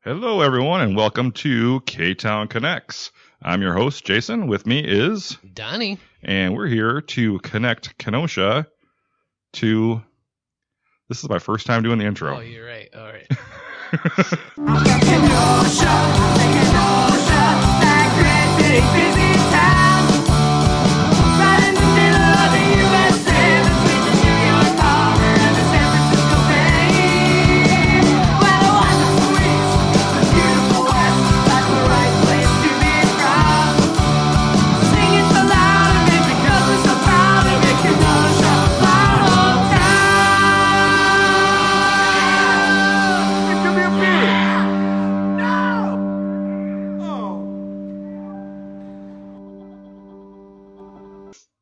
Hello, everyone, and welcome to Ktown Connects. I'm your host, Jason. With me is Donny, and we're here to connect Kenosha to. This is my first time doing the intro. Oh, you're right. All right. Kenosha, that great big busy town, right in the middle of the USA, between the New York Harbor and the San Francisco Bay. Where the wine is sweet, the beautiful West, that's the right place to be from. Sing it so loud and big because we're so proud to make Kenosha our hometown. It could be a beer.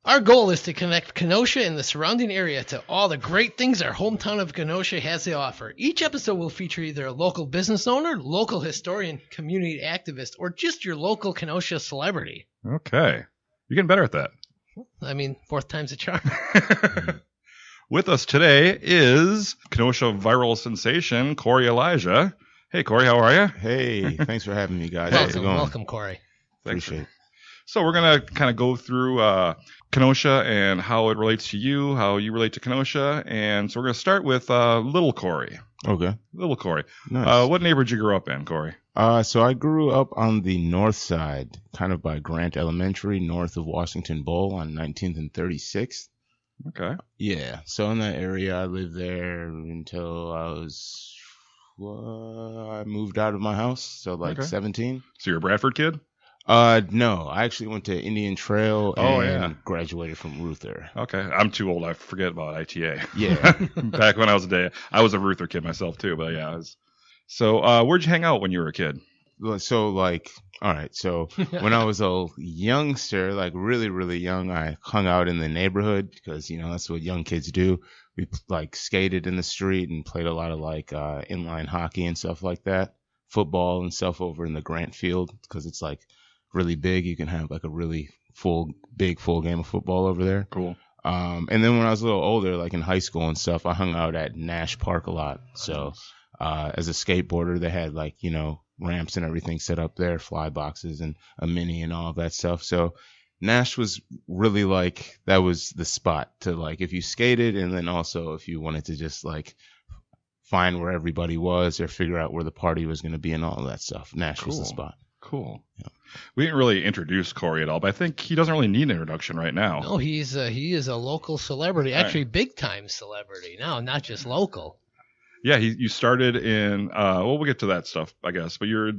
Our goal is to connect Kenosha and the surrounding area to all the great things our hometown of Kenosha has to offer. Each episode will feature either a local business owner, local historian, community activist, or just your local Kenosha celebrity. Okay. You're getting better at that. I mean, fourth time's a charm. With us today is Kenosha viral sensation, Koerri Elijah. Hey, Koerri, how are you? Hey, thanks for having me, guys. How's it going? Welcome, Koerri. Appreciate it. So we're going to kind of go through Kenosha and how it relates to you, how you relate to Kenosha. And so we're going to start with little Koerri. Okay. Little Koerri. Nice. What neighborhood did you grow up in, Koerri? So I grew up on the north side, kind of by Grant Elementary, north of Washington Bowl on 19th and 36th. Okay. Yeah. So in that area, I lived there until I moved out of my house. So like Okay. 17. So you're a Bradford kid? No, I actually went to Indian Trail and graduated from Ruther. Okay. I'm too old. I forget about ITA. Yeah. Back when I was I was a Ruther kid myself too, but yeah. So where'd you hang out when you were a kid? So like, all right. So when I was a youngster, like really, really young, I hung out in the neighborhood because, that's what young kids do. We like skated in the street and played a lot of like inline hockey and stuff like that. Football and stuff over in the Grant field because it's like really big. You can have like a really full game of football over there. Cool. And then when I was a little older, like in high school and stuff, I hung out at Nash Park a lot. So as a skateboarder, they had like, ramps and everything set up there, fly boxes and a mini and all of that stuff. So Nash was really like, that was the spot to like, if you skated and then also if you wanted to just like find where everybody was or figure out where the party was going to be and all of that stuff. Nash was the spot. Cool. Yeah. We didn't really introduce Koerri at all, but I think he doesn't really need an introduction right now. No, he is a local celebrity, actually big time celebrity. No, not just local. Yeah, you started in. We'll get to that stuff, I guess. But if you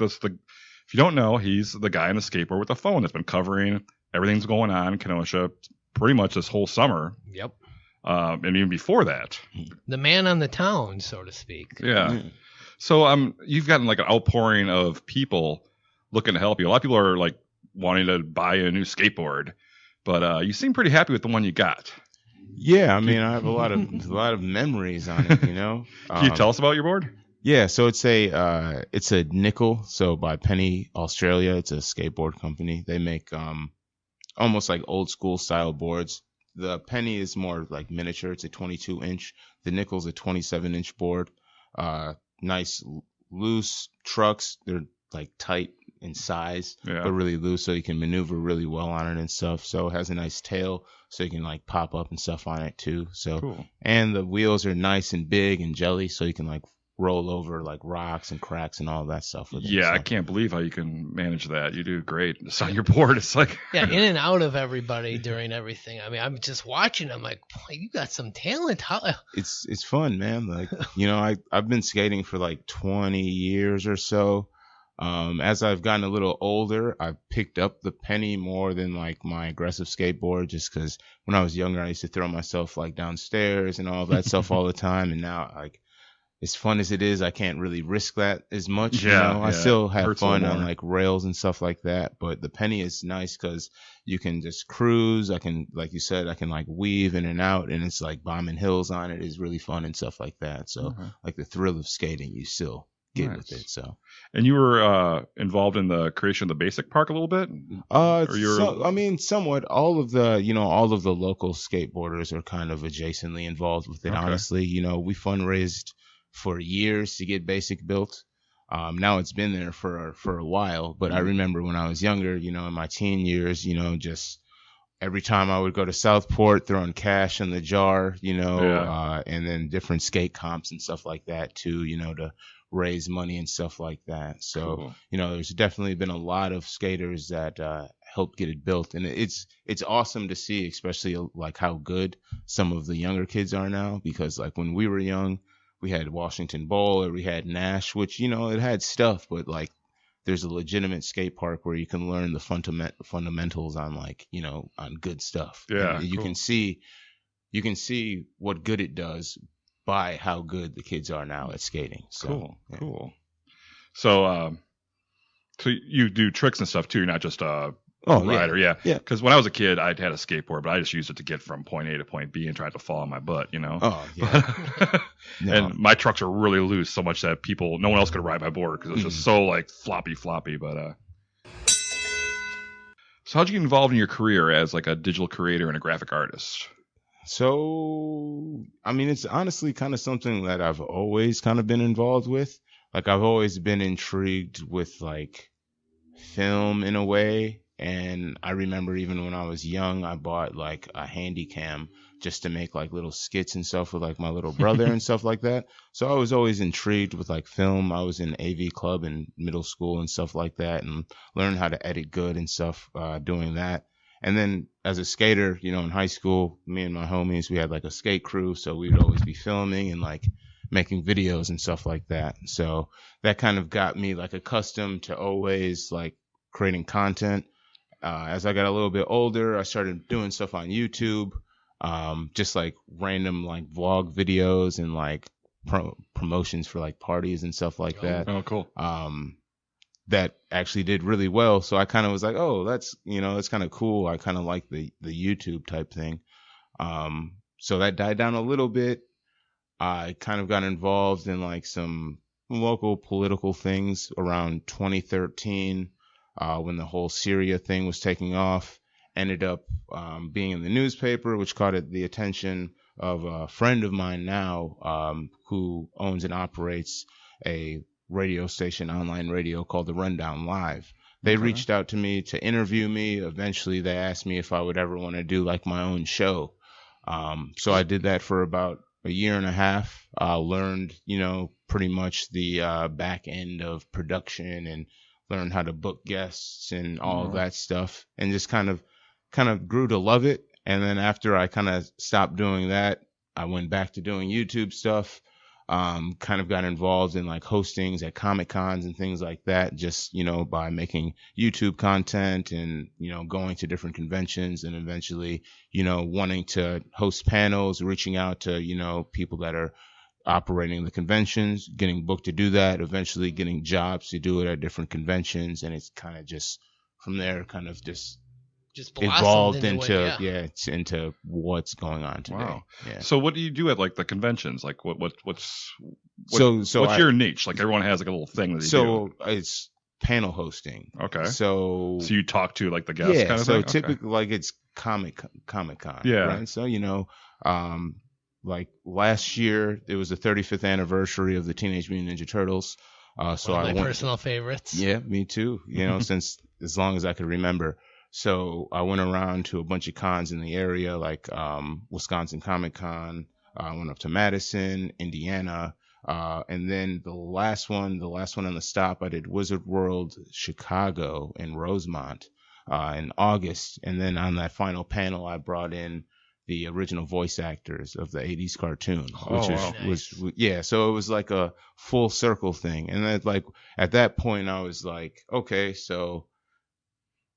don't know, he's the guy on the skateboard with the phone that's been covering everything's going on in Kenosha pretty much this whole summer. Yep. And even before that. The man on the town, so to speak. Yeah. Yeah. So you've gotten like an outpouring of people looking to help you. A lot of people are like wanting to buy a new skateboard, but you seem pretty happy with the one you got. Yeah, I mean, I have a lot of memories on it, Can you tell us about your board? Yeah, so it's a nickel. So by Penny Australia, it's a skateboard company. They make almost like old school style boards. The Penny is more like miniature. It's a 22-inch. The nickel's a 27-inch board. Nice loose trucks. They're like tight in size, but really loose, so you can maneuver really well on it and stuff. So it has a nice tail, so you can like pop up and stuff on it too. So cool. And the wheels are nice and big and jelly, so you can like roll over like rocks and cracks and all that stuff with it. Yeah, so. I can't believe how you can manage that. You do great. It's on your board. It's like yeah, in and out of everybody during everything. I mean, I'm just watching. I'm like, boy, you got some talent. It's fun, man. Like I've been skating for like 20 years or so. As I've gotten a little older, I've picked up the Penny more than like my aggressive skateboard, just because when I was younger, I used to throw myself like downstairs and all that stuff all the time. And now, like, as fun as it is, I can't really risk that as much. I still have fun on like rails and stuff like that. But the Penny is nice because you can just cruise. I can, like you said, I can like weave in and out, and it's like bombing hills on it is really fun and stuff like that. So like the thrill of skating, you still get with it. So. And you were involved in the creation of the basic park a little bit? Somewhat. All of the local skateboarders are kind of adjacently involved with it. Okay. Honestly, we fundraised for years to get basic built. Now it's been there for a while, but I remember when I was younger, in my teen years, just every time I would go to Southport, throwing cash in the jar, and then different skate comps and stuff like that too, to raise money and stuff like that. So, Cool. there's definitely been a lot of skaters that helped get it built, and it's awesome to see, especially like how good some of the younger kids are now, because like when we were young, we had Washington Bowl or we had Nash, which, it had stuff, but like there's a legitimate skate park where you can learn the fundamentals on like, on good stuff. Yeah, And you cool. can see what good it does by how good the kids are now at skating. So, Cool. yeah. Cool. So, so you do tricks and stuff too. You're not just a rider. Yeah. Yeah. Because when I was a kid, I'd had a skateboard, but I just used it to get from point A to point B and tried to fall on my butt, Oh, yeah. No. And my trucks are really loose, so much that no one else could ride my board because it's just so like floppy. But so how'd you get involved in your career as like a digital creator and a graphic artist? So, I mean, it's honestly kind of something that I've always kind of been involved with. Like, I've always been intrigued with like film in a way. And I remember even when I was young, I bought like a handy cam just to make like little skits and stuff with like my little brother and stuff like that. So I was always intrigued with like film. I was in AV club in middle school and stuff like that, and learned how to edit good and stuff doing that. And then as a skater, in high school, me and my homies, we had like a skate crew. So we would always be filming and like making videos and stuff like that. So that kind of got me like accustomed to always like creating content. As I got a little bit older, I started doing stuff on YouTube, just like random like vlog videos and like promotions for like parties and stuff like that. Oh, cool. That actually did really well. So I kind of was like, oh, that's kind of cool. I kind of like the YouTube type thing. So that died down a little bit. I kind of got involved in like some local political things around 2013. When the whole Syria thing was taking off, ended up being in the newspaper, which caught the attention of a friend of mine now, who owns and operates a radio station, online radio, called The Rundown Live. They reached out to me to interview me. Eventually, they asked me if I would ever want to do like my own show. So I did that for about a year and a half. Learned, pretty much the back end of production and learned how to book guests and all of that stuff, and just kind of grew to love it. And then after I kind of stopped doing that, I went back to doing YouTube stuff. Kind of got involved in like hostings at Comic Cons and things like that, just, by making YouTube content and, going to different conventions, and eventually, wanting to host panels, reaching out to, people that are operating the conventions, getting booked to do that, eventually getting jobs to do it at different conventions. And it's kind of just from there kind of just evolved into what's going on today. Wow. Yeah. So what do you do at like the conventions? Like what's what's your niche? Like everyone has like a little thing that they do. So it's panel hosting. Okay. So you talk to like the guests kind of so thing? typically like it's Comic Con. Yeah. Right. So, like last year, it was the 35th anniversary of the Teenage Mutant Ninja Turtles. So one of my personal favorites. Yeah, me too. Since as long as I could remember. So I went around to a bunch of cons in the area, like Wisconsin Comic Con. I went up to Madison, Indiana, and then the last one on the stop, I did Wizard World Chicago in Rosemont in August. And then on that final panel, I brought in the original voice actors of the 80s cartoon, which so it was like a full circle thing. And then like at that point I was like, okay, so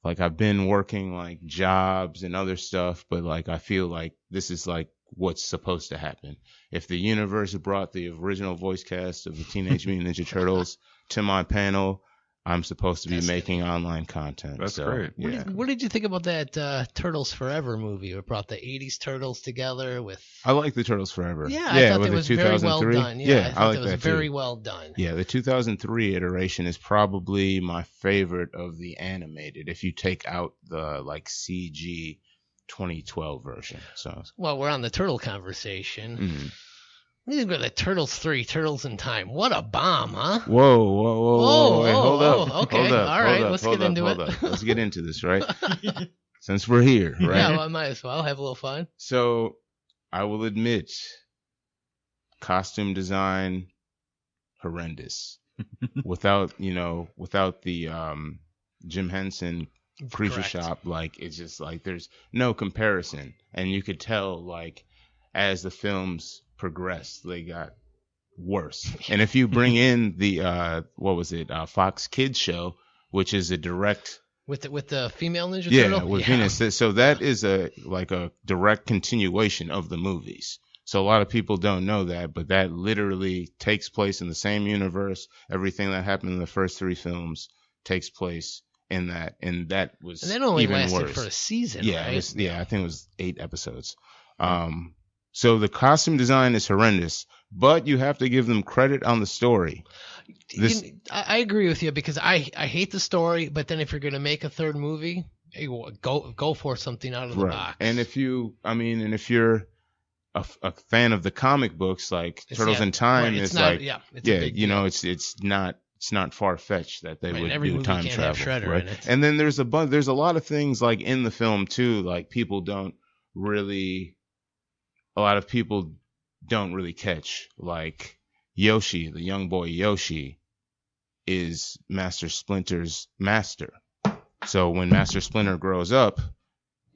like I've been working like jobs and other stuff, but like I feel like this is like what's supposed to happen. If the universe brought the original voice cast of the Teenage Mutant Ninja Turtles to my panel, I'm supposed to be making online content. That's great. Yeah. What did you think about that Turtles Forever movie? It brought the 80s Turtles together with... I like the Turtles Forever. Yeah, I thought with it was the very well 2003. done. Yeah, I thought like it was that very too. well done. Yeah, the 2003 iteration is probably my favorite of the animated, if you take out the like CG 2012 version. So Well, we're on the turtle conversation. mhm. These are the Turtles 3, Turtles in Time. What a bomb, huh? Whoa, wait, hold up. Okay, Hold up, all right, hold up, let's hold get up, into hold it. up. Let's get into this, right? Since we're here, right? Yeah, well, I might as well have a little fun. So, I will admit, costume design, horrendous. without the Jim Henson Creature Correct. Shop, like, it's just like there's no comparison. And you could tell, like, as the films progressed, they got worse. And if you bring in the Fox Kids show, which is a direct With the female Ninja Turtle? with Venus. So that is a direct continuation of the movies. So a lot of people don't know that, but that literally takes place in the same universe. Everything that happened in the first 3 films takes place in that, and that was And that only even lasted worse. for a season, Yeah, right? I think it was 8 episodes. So the costume design is horrendous, but you have to give them credit on the story. I agree with you because I hate the story, but then if you're going to make a third movie, hey, go for something out of the box. And if you're a fan of the comic books, like Turtles in Time, right, it's not, like it's a big deal. it's not far fetched that they Right, would every do movie time can't have travel, Shredder right? in it. And then there's a lot of things like in the film too, like a lot of people don't really catch, like Yoshi, the young boy Yoshi, is Master Splinter's master. So when Master Splinter grows up,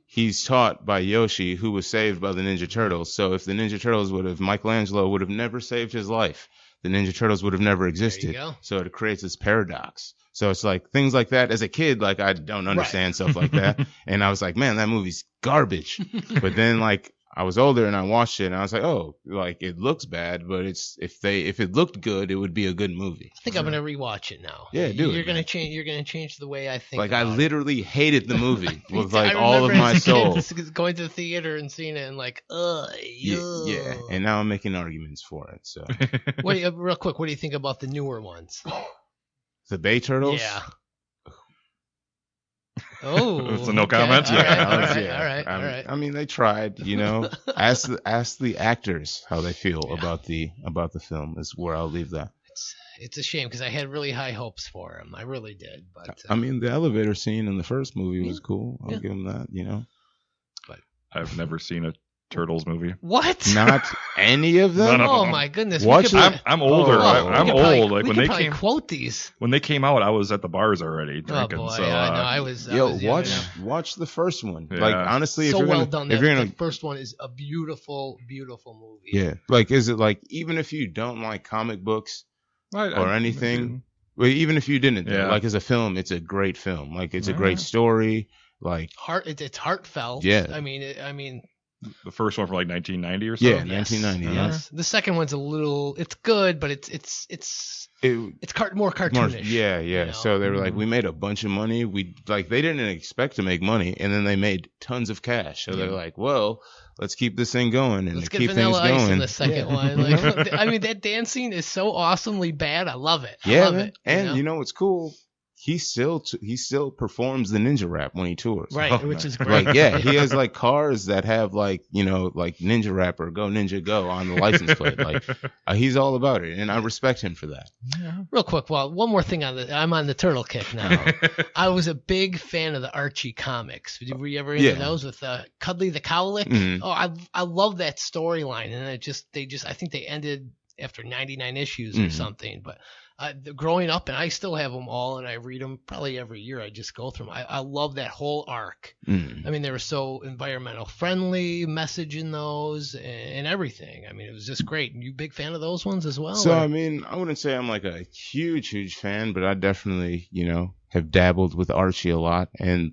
he's taught by Yoshi, who was saved by the Ninja Turtles. So if the Ninja Turtles Michelangelo would have never saved his life, the Ninja Turtles would have never existed. There you go. So it creates this paradox. So it's like things like that. As a kid, like, I don't understand stuff like that. And I was like, man, that movie's garbage. But then, like, I was older and I watched it and I was like, oh, like, it looks bad, but if it looked good, it would be a good movie. I think I'm gonna rewatch it now. Yeah, do it, You're gonna man. change. You're gonna change the way I think. Like, I about it. literally hated the movie with, I like, all of remember my as a kid soul. going to the theater and seeing it and like, Yeah. And now I'm making arguments for it. So Real quick, what do you think about the newer ones? the Bay Turtles. Yeah. Oh, So no comment? All right, Yeah. all right, Yeah. all right. I mean, they tried. Ask the actors how they feel about the film. Is where I'll leave that. It's a shame because I had really high hopes for him. I really did. But I mean, the elevator scene in the first movie was cool. I'll give them that. But I've never seen a Turtles movie. what? Not any of them. None of Oh them. my goodness! Watch we could, it. I'm older. Oh, I'm we could probably- old. Like we when could they probably came quote these. when they came out, I was at the bars already Oh drinking. boy, so yeah, I know. I was. Watch the first one. Yeah. Like, honestly, So if you're well gonna, done. if you're gonna, The first one is a beautiful, beautiful movie. yeah. Like, is it like, even if you don't like comic books or anything, well, even if you didn't, Yeah. like, as a film, it's a great film. Like, it's a great story. Like, It's heartfelt. Yeah. I mean, The first one from like 1990 or so. yeah, yes, 1990. Yes. The second one's it's good, but it's more cartoonish. Yeah. you know? So they were like, we made a bunch of money. They didn't expect to make money, and then they made tons of cash. So they're like, well, let's keep this thing going and Let's get keep things Vanilla Ice going. in the second one. Like, I mean, that dance scene is so awesomely bad. I love it. I Yeah, love man. it. And you know what's cool? He still performs the ninja rap when he tours. right, Oh, which man. is great. Like, yeah, he has like cars that have like Ninja Rap or Go Ninja Go on the license plate. Like, he's all about it, and I respect him for that. Real quick, well, one more thing I'm on the turtle kick now. I was a big fan of the Archie comics. Were you ever into those with Cuddly the Cowlick? Mhm. Oh, I love that storyline, and I think they ended after 99 issues or Mhm. something. But growing up, and I still have them all, and I read them probably every year. I just go through them. I love that whole arc. Mm. I mean, they were so environmental friendly, message in those, and everything. I mean, it was just great. You big fan of those ones as well? So, or? I mean, I wouldn't say I'm like a huge fan, but I definitely, have dabbled with Archie a lot. And,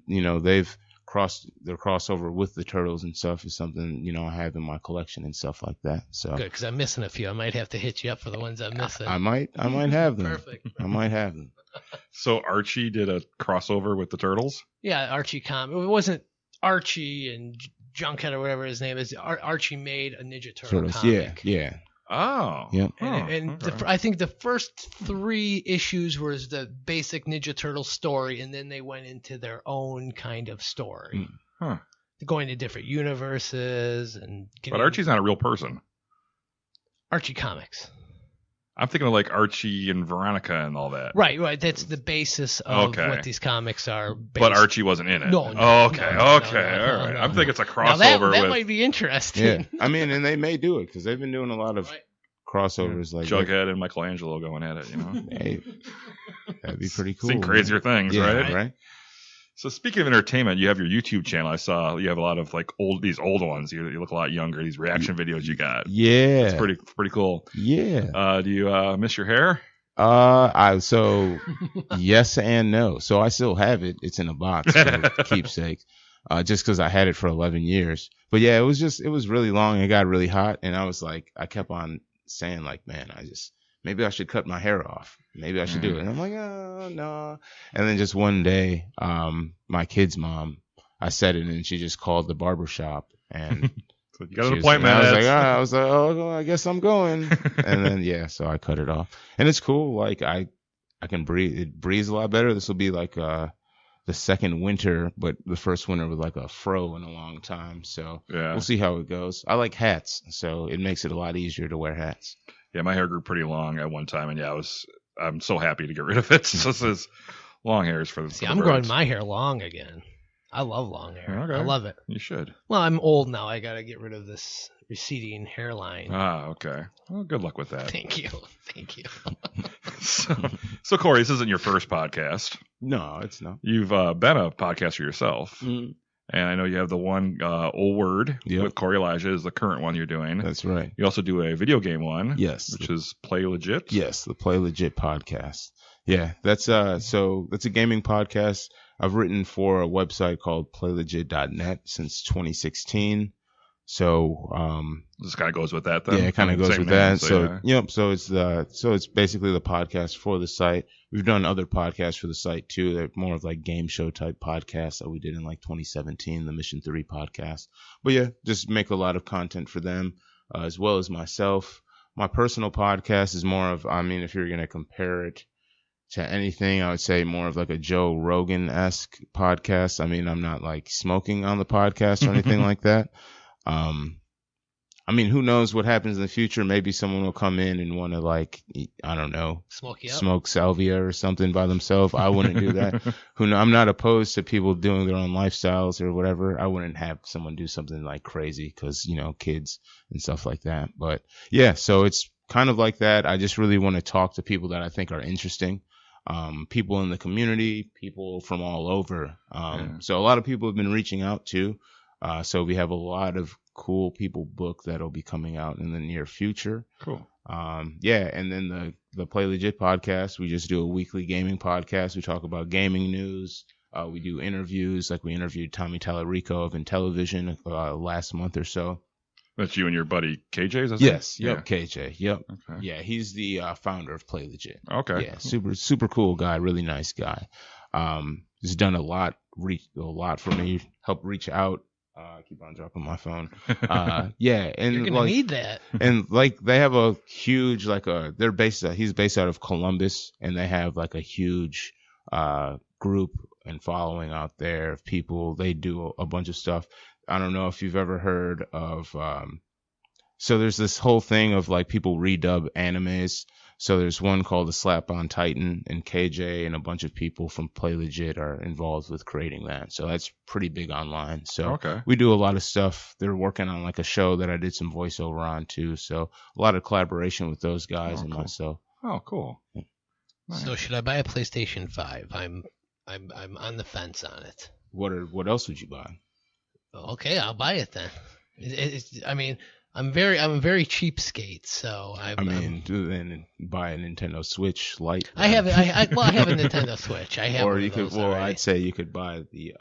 their crossover with the Turtles and stuff is something, I have in my collection and stuff like that. So Good, because I'm missing a few. I might have to hit you up for the ones I'm missing. I might have them. Perfect. I might have them. So Archie did a crossover with the Turtles. Yeah, Archie It wasn't Archie and Junkhead or whatever his name is. Archie made a Ninja Turtle Turtles. comic. Yeah. Oh. Yeah. I think the first 3 issues was the basic Ninja Turtle story, and then they went into their own kind of story. Huh. Going to different universes and But Archie's not a real person. Archie Comics. I'm thinking of like Archie and Veronica and all that. Right. That's the basis of Okay. what these comics are. But Archie wasn't in it. No. Okay. No, All right. no. I'm thinking it's a Now crossover that with might be interesting. Yeah, I mean, and they may do it because they've been doing a lot of crossovers like Jughead and Michelangelo going at it. Hey, that'd be pretty cool. Seen crazier things, yeah, right? So speaking of entertainment, you have your YouTube channel. I saw you have a lot of like these old ones. You look a lot younger. These reaction videos you got. Yeah, it's pretty cool. Yeah. Do you miss your hair? So yes and no. So I still have it. It's in a box for keepsake. Just because I had it for 11 years. But yeah, it was really long. It got really hot, and I kept on saying like, man, maybe I should cut my hair off. Maybe I should do it. And I'm like, oh, no. And then just one day, my kid's mom, I said it, and she just called the barbershop. And so you got an appointment. I was like, oh, I guess I'm going. And then, so I cut it off. And it's cool. Like, I can breathe. It breathes a lot better. This will be like the second winter, but the first winter was like a fro in a long time. So we'll see how it goes. I like hats, so it makes it a lot easier to wear hats. Yeah, my hair grew pretty long at one time, and I'm so happy to get rid of it. So this is long hairs for the I'm growing my hair long again. I love long hair. Okay. I love it. You should. Well, I'm old now. I got to get rid of this receding hairline. Okay. Well, good luck with that. Thank you. So Koerri, this isn't your first podcast. No, it's not. You've been a podcaster yourself. Mm. And I know you have the one Old Word with Koerri Elijah is the current one you're doing. That's right. You also do a video game one. Yes. Which is Play Legit. Yes, the Play Legit podcast. Yeah, that's a gaming podcast. I've written for a website called playlegit.net since 2016. So this kind of goes with that then. Yeah, it kind of goes with that. So yeah. So it's basically the podcast for the site. We've done other podcasts for the site too. They're more of like game show type podcasts that we did in like 2017, the Mission 3 podcast. But yeah, just make a lot of content for them as well as myself. My personal podcast is more of, if you're going to compare it to anything, I would say more of like a Joe Rogan-esque podcast. I'm not like smoking on the podcast or anything like that. Who knows what happens in the future? Maybe someone will come in and want to, like, I don't know, smoke salvia or something by themselves. I wouldn't do that. I'm not opposed to people doing their own lifestyles or whatever. I wouldn't have someone do something like crazy because, kids and stuff like that. But yeah, so it's kind of like that. I just really want to talk to people that I think are interesting. People in the community, people from all over. So a lot of people have been reaching out too. So we have a lot of cool people booked that'll be coming out in the near future. Cool. And then the Play Legit podcast, we just do a weekly gaming podcast. We talk about gaming news. We do interviews, like we interviewed Tommy Tallarico of Intellivision last month or so. That's you and your buddy KJ, is that Yes. Yeah. Yep. KJ. Yep. Okay. Yeah. He's the founder of Play Legit. Okay. Yeah. Super cool guy. Really nice guy. He's done a lot for me. Helped reach out. I keep on dropping my phone. And you're gonna need that. And like they have a huge he's based out of Columbus, and they have like a huge group and following out there of people. They do a bunch of stuff. I don't know if you've ever heard of so there's this whole thing of like people redub animes. So there's one called The Slap on Titan, and KJ and a bunch of people from Play Legit are involved with creating that. So that's pretty big online. So we do a lot of stuff. They're working on like a show that I did some voiceover on too. So a lot of collaboration with those guys and myself. Oh, cool. Yeah. Nice. So should I buy a PlayStation 5? I'm on the fence on it. What else would you buy? Okay, I'll buy it then. I'm a very cheapskate, so then buy a Nintendo Switch Lite. I have a Nintendo Switch. I have. Or you could. Well, already. I'd say you could buy the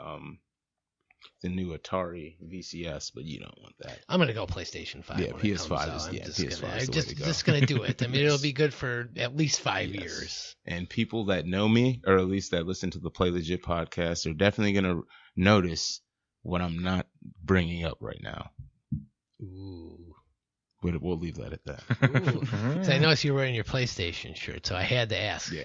new Atari VCS, but you don't want that. I'm gonna go PlayStation 5. Yeah, when PS5 it comes is out. PS5 is the way to go. Just gonna do it. It'll be good for at least 5 years. And people that know me, or at least that listen to the Play Legit podcast, are definitely gonna notice what I'm not bringing up right now. Ooh. But we'll leave that at that. Ooh. So I noticed you're wearing your PlayStation shirt, so I had to ask. Yeah.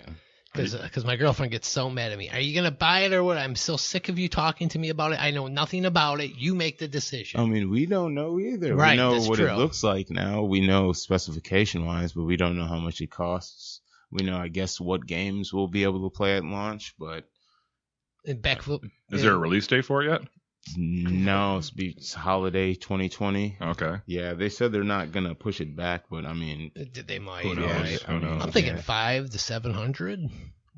Because my girlfriend gets so mad at me. Are you going to buy it or what? I'm so sick of you talking to me about it. I know nothing about it. You make the decision. I mean, we don't know either. Right, we know that's what true. it looks like now. We know specification-wise, but we don't know how much it costs. We know, I guess, what games we'll be able to play at launch, but... And backflip. Is there a release date for it yet? No, it's holiday 2020. Okay. Yeah, they said they're not going to push it back, but I mean... They might. Who knows? Right? Who knows? I'm thinking 500 to 700.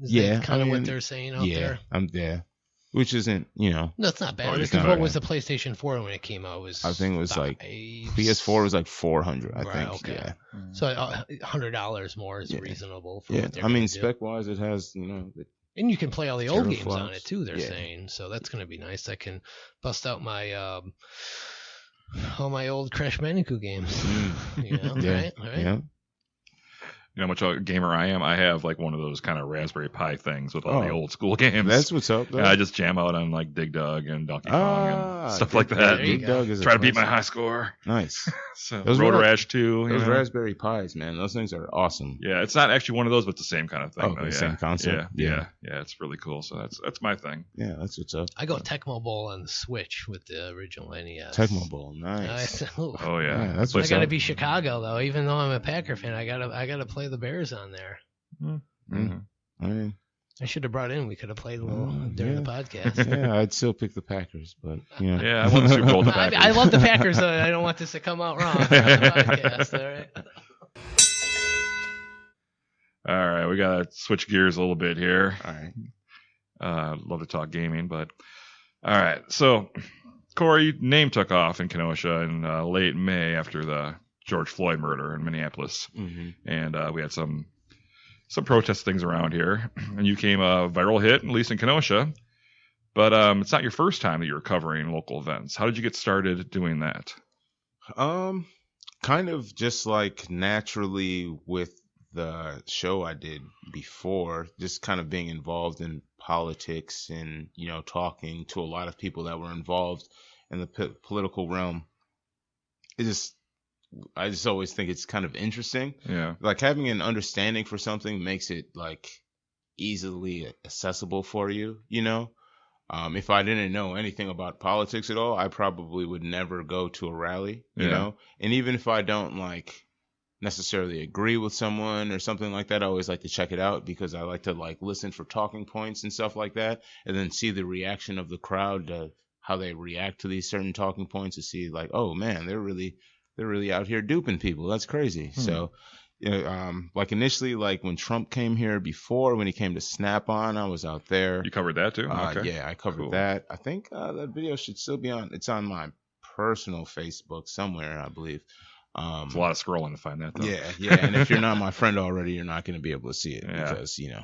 Is Yeah, that kind of I what mean, they're saying out there? Yeah, which isn't, you know... No, it's not bad. Oh, it's Because not what bad. was the PlayStation 4 when it came out? I think it was like... PS4 was like 400, I think. Okay. Yeah. So $100 more is reasonable for Yeah, what they're I mean, gonna do. spec-wise, it has, you know... And you can play all the old games Teraflops. on it too, they're Yeah. saying. So that's going to be nice. I can bust out my all my old Crash Bandicoot games. You know, Yeah, right? yeah. You know how much of a gamer I am? I have like one of those kind of Raspberry Pi things with all the old school games. That's what's up, though. And I just jam out on like Dig Dug and Donkey Kong and stuff like that. There you Dig go. Dug is a Try to beat my classic. high score. Nice. So Those Road were- Rash 2. You Those know? Raspberry Pis, man, those things are awesome. Yeah, it's not actually one of those, but the same kind of thing. Oh, though, the yeah. same concept? Yeah, it's really cool. So that's my thing. Yeah, that's what's up. I go Tecmo Bowl on the Switch with the original NES. Tecmo Bowl, nice. Oh yeah, Yeah, that's I what's gotta up. be Chicago though. Even though I'm a Packer fan, I gotta play the Bears on there. Mhm. I mean, I should have brought in. We could have played a little during the podcast. yeah, I'd still pick the Packers, but you know. Yeah, I want the Super Bowl. I love the Packers. I don't want this to come out wrong on the podcast. All right. All right, we gotta switch gears a little bit here. All right. Love to talk gaming, but all right. So, Koerri, name took off in Kenosha in late May after the George Floyd murder in Minneapolis, and we had some protest things around here, and you became a viral hit, at least in Kenosha. But it's not your first time that you're covering local events. How did you get started doing that? Kind of just like naturally with the show I did before, just kind of being involved in politics and, you know, talking to a lot of people that were involved in the political realm. I just always think it's kind of interesting. Yeah. Like having an understanding for something makes it like easily accessible for you, you know? If I didn't know anything about politics at all, I probably would never go to a rally, you know? And even if I don't like necessarily agree with someone or something like that, I always like to check it out because I like to like listen for talking points and stuff like that, and then see the reaction of the crowd, to how they react to these certain talking points, to see like, oh man, they're really out here duping people. That's crazy. So, like initially, like when Trump came here before, when he came to Snap-on, I was out there. You covered that too? Okay. Yeah, I covered Cool. that. I think that video should still be on. It's on my personal Facebook somewhere, I believe. It's a lot of scrolling to find that though. Yeah. And if you're not my friend already, you're not going to be able to see it Yeah. because, you know,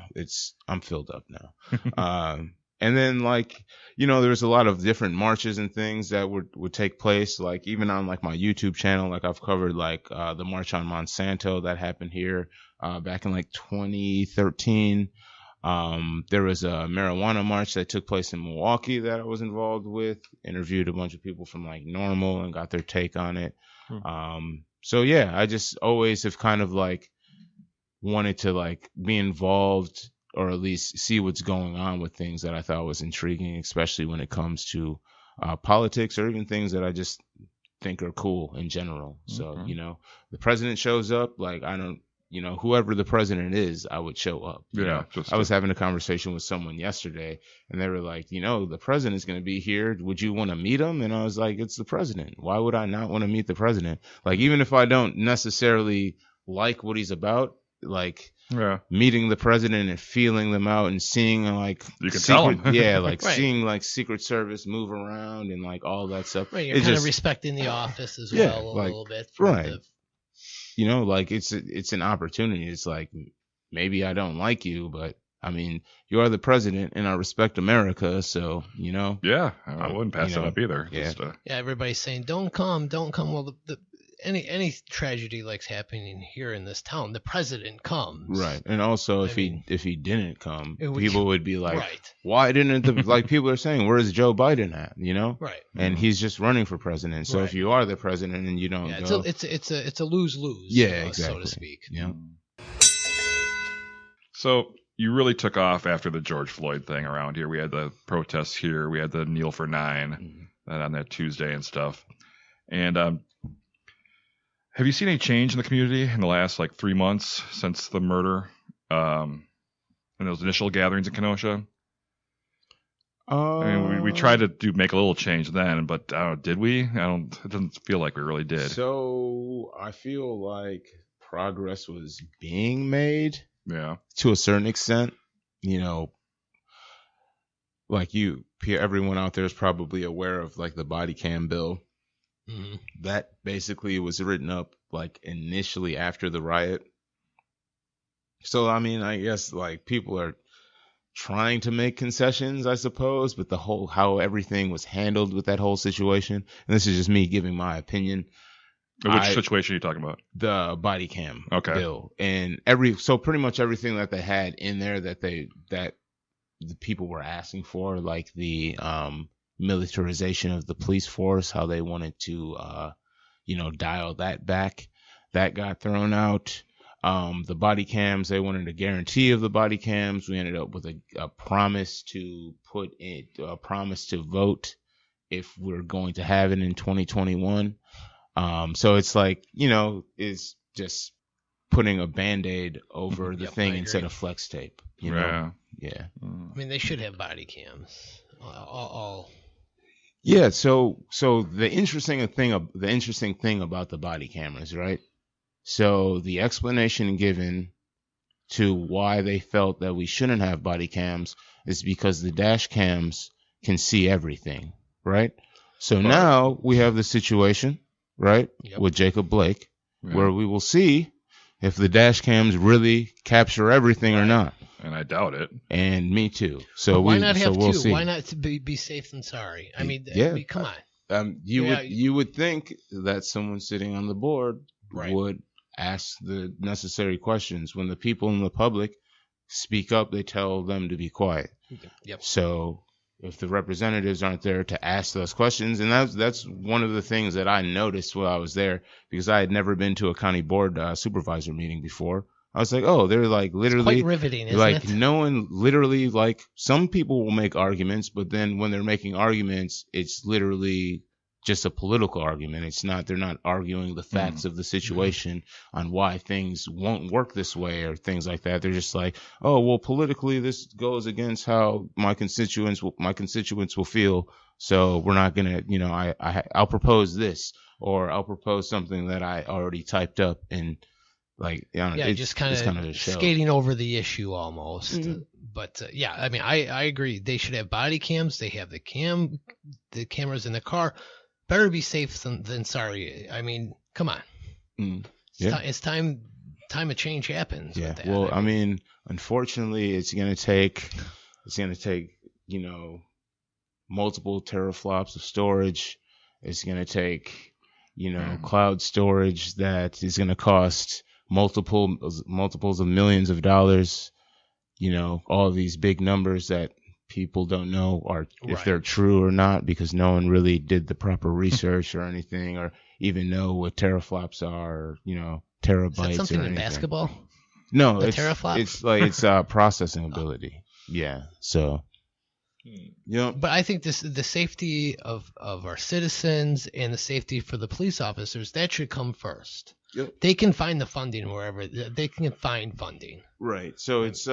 I'm filled up now. And then like, you know, there's a lot of different marches and things that would take place. Like even on like my YouTube channel, like I've covered like the march on Monsanto that happened here back in like 2013. There was a marijuana march that took place in Milwaukee that I was involved with, interviewed a bunch of people from like Normal and got their take on it. So yeah, I just always have kind of like wanted to like be involved or at least see what's going on with things that I thought was intriguing, especially when it comes to politics or even things that I just think are cool in general. So, you know, the president shows up, like I don't, you know, whoever the president is, I would show up. You know? I was having a conversation with someone yesterday and they were like, you know, the president's going to be here. Would you want to meet him? And I was like, it's the president. Why would I not want to meet the president? Like, even if I don't necessarily like what he's about, like meeting the president and feeling them out and seeing like you can tell him. like Right. seeing like Secret Service move around and like all that stuff. Right, you're It's kind just, of respecting the office as Yeah, well a like, little bit. right. You know, like it's an opportunity. It's like, maybe I don't like you, but I mean, you are the president and I respect America. So, you know. Yeah, I wouldn't pass you that know, up either. yeah. Just, Yeah, everybody's saying don't come. Well, any tragedy like's happening here in this town, the president comes. Right. And also if mean, he didn't come, it would- people would be like, Right. why didn't the like people are saying, where's Joe Biden at? You know? Right. And he's just running for president. So Right. if you are the president and you don't Yeah, go, it's a lose-lose. Yeah, so exactly. to speak. yeah. So you really took off after the George Floyd thing around here. We had the protests here. We had the Kneel for 9 on that Tuesday and stuff. And have you seen any change in the community in the last 3 months since the murder and those initial gatherings in Kenosha? I mean, we tried to make a little change then, but did we? It doesn't feel like we really did. So I feel like progress was being made. Yeah. To a certain extent, everyone out there is probably aware of the body cam bill. Mm-hmm. That basically was written up initially after the riot. So, I mean, I guess people are trying to make concessions, I suppose, but how everything was handled with that whole situation, and this is just me giving my opinion. Which situation are you talking about? The body cam bill, and pretty much everything that they had in there that the people were asking for, like the militarization of the police force, how they wanted to dial that back, that got thrown out. The body cams, they wanted a guarantee of the body cams. We ended up with a promise to vote if we're going to have it in 2021. So it's it's just putting a Band-Aid over the thing instead of flex tape. You know? Yeah. I mean, they should have body cams. All. Yeah. So the interesting thing about the body cameras, right? So the explanation given to why they felt that we shouldn't have body cams is because the dash cams can see everything, right? So now we have the situation, right, with Jacob Blake, where we will see if the dash cams really capture everything or not. And I doubt it. And me too. So why not have we'll two? see. Why not be safe than sorry? I mean, come on. You would think that someone sitting on the board would ask the necessary questions. When the people in the public speak up, they tell them to be quiet. Yep. So if the representatives aren't there to ask those questions, and that's one of the things that I noticed while I was there, because I had never been to a county board supervisor meeting before. I was like, oh, they're literally, it's quite riveting, isn't it? No one literally, some people will make arguments, but then when they're making arguments, it's literally just a political argument. They're not arguing the facts of the situation on why things won't work this way or things like that. They're just like, oh, well, politically this goes against how my constituents will feel. So we're not going to, I'll propose this, or I'll propose something that I already typed up, and just kind of skating over the issue almost. Mm-hmm. But I mean, I agree. They should have body cams. They have the cameras in the car. Better be safe than sorry. I mean, come on. It's time a change happens. Yeah. With that. I mean, unfortunately, it's gonna take multiple teraflops of storage. It's gonna take cloud storage that is gonna cost multiples of millions of dollars. All these big numbers that people don't know if they're true or not, because no one really did the proper research or anything, or even know what teraflops are, terabytes. Is that something or in anything. Basketball? No, teraflop? It's processing ability. Yeah. So, But I think the safety of our citizens and the safety for the police officers, that should come first. Yep. They can find the funding wherever they can find funding. Right. So it's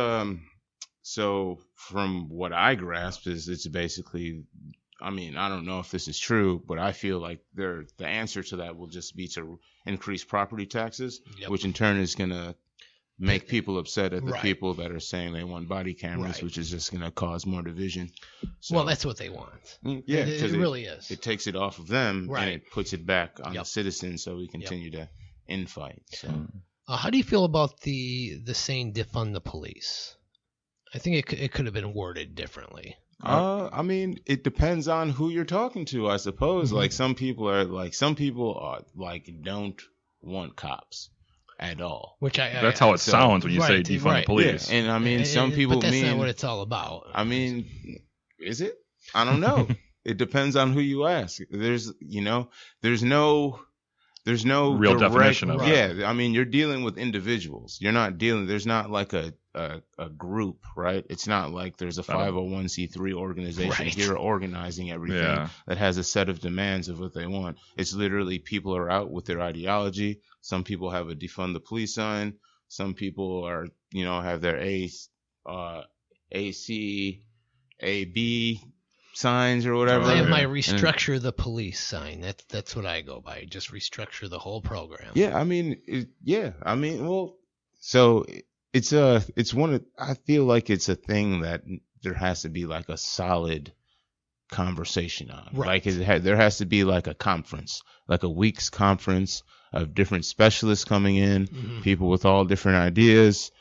So from what I grasp is it's basically, I mean, I don't know if this is true, but I feel like the answer to that will just be to increase property taxes, which in turn is going to make people upset at the people that are saying they want body cameras, which is just going to cause more division. So, well, that's what they want. Yeah, it really is. It takes it off of them and it puts it back on the citizens, so we continue to infight. So, how do you feel about the saying defund the police? I think it could have been worded differently. I mean, it depends on who you're talking to, I suppose. Mm-hmm. Some people don't want cops at all. That's how it sounds when you say defund the police. Yeah. And I mean, some people but that's not what it's all about. I mean, is it? I don't know. It depends on who you ask. There's no real definition of it. Yeah, I mean, you're dealing with individuals. There's not like a a group, right? It's not like there's a 501c3 organization Right. here organizing everything Yeah. that has a set of demands of what they want. It's literally people are out with their ideology. Some people have a defund the police sign. Some people are, have their AC, AB signs or whatever. I have my Yeah. restructure the police sign. That's what I go by. Just restructure the whole program. Yeah, I mean, well, so it's one of, I feel like it's a thing that there has to be like a solid conversation on. Right. Like there has to be like a conference, like a week's conference of different specialists coming in, people with all different ideas,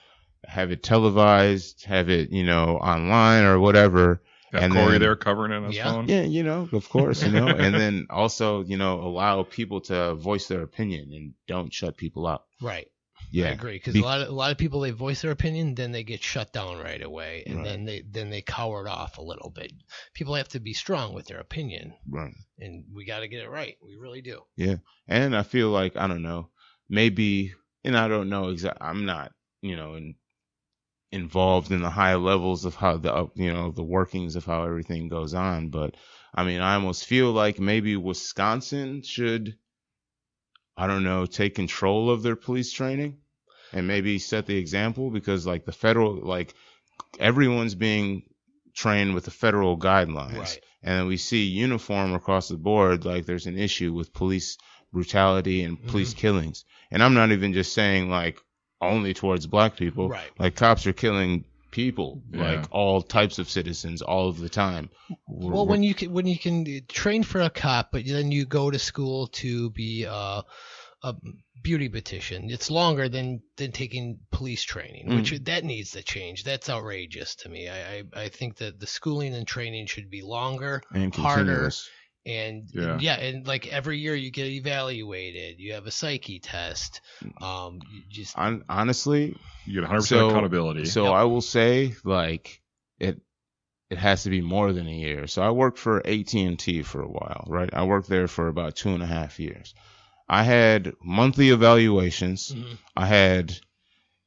have it televised, have it, online or whatever. Got And Koerri then- there covering it on his Yeah. phone. Yeah, of course, and then also, allow people to voice their opinion and don't shut people up. Right. Yeah. I agree, because a lot of people, they voice their opinion, then they get shut down right away, and Right. then they cower it off a little bit. People have to be strong with their opinion, Right. and we got to get it right. We really do. Yeah. And I feel like, I don't know, maybe, and I don't know exactly, I'm not, involved in the high levels of how the workings of how everything goes on. But I mean, I almost feel like maybe Wisconsin should, I don't know, take control of their police training and maybe set the example, because like the federal, like everyone's being trained with the federal guidelines. Right. And then we see uniform across the board. Like there's an issue with police brutality and police killings. And I'm not even just saying like only towards black people. Right. Like cops are killing people, Yeah. like all types of citizens all of the time. Well, when you can train for a cop, but then you go to school to be a beauty beautician, it's longer than taking police training, which that needs to change. That's outrageous to me. I think that the schooling and training should be longer, and harder, continuous. and Yeah. and like every year you get evaluated. You have a psyche test. You just Honestly, You get 100% accountability. So I will say, like, it has to be more than a year. So I worked for AT&T for a while, right? I worked there for about 2.5 years. I had monthly evaluations. I had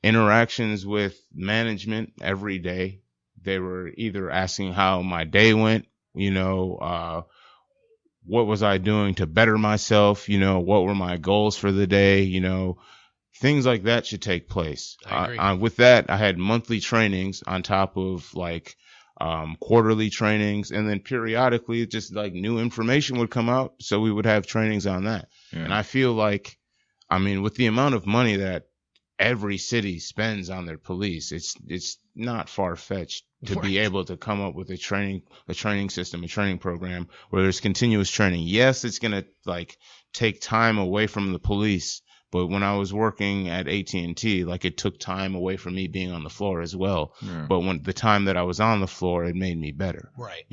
interactions with management every day. They were either asking how my day went, what was I doing to better myself, what were my goals for the day, things like that should take place. I agree. With that, I had monthly trainings on top of like quarterly trainings, and then periodically just like new information would come out, so we would have trainings on that. Yeah. And I feel like, I mean, with the amount of money that every city spends on their police, it's not far-fetched to be able to come up with a training system, a training program where there's continuous training. Yes, it's going to like take time away from the police, but when I was working at AT&T, like it took time away from me being on the floor as well. Yeah. But when the time that I was on the floor, it made me better. right.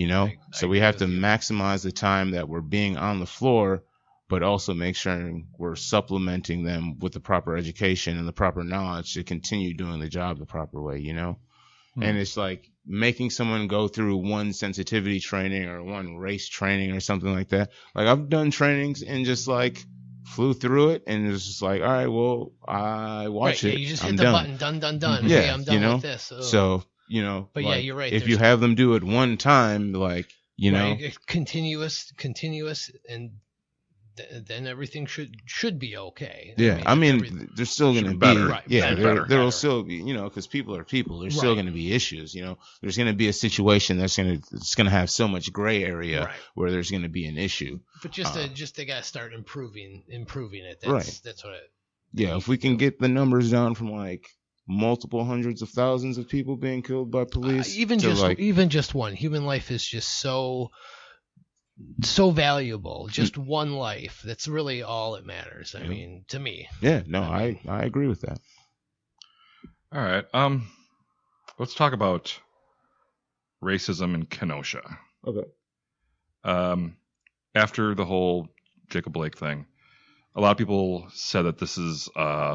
So we have to maximize the time that we're being on the floor, but also make sure we're supplementing them with the proper education and the proper knowledge to continue doing the job the proper way, And it's like making someone go through one sensitivity training or one race training or something like that. Like I've done trainings and just like flew through it, and it's just like, all right, well, I watch Right, it. you just I'm hit the done. button, done. Yeah, Okay, I'm done with this. Ugh. So, But yeah, like, you're right, If there's- you have them do it one time, like, Right, continuous, and then everything should be okay. yeah, I mean, there's still going to should be, be better. Right, yeah, better. there will still be, because people are people. There's still Right. going to be issues. There's going to be a situation it's going to have so much gray area Right. where there's going to be an issue. But just they gotta start improving it. That's, Right. That's what. Yeah, if we can get the numbers down from like multiple hundreds of thousands of people being killed by police, Even just one human life is just so valuable. Just one life. That's really all that matters. I mean, to me. yeah, no, I agree with that. All right. Let's talk about racism in Kenosha. Okay. After the whole Jacob Blake thing, a lot of people said that this is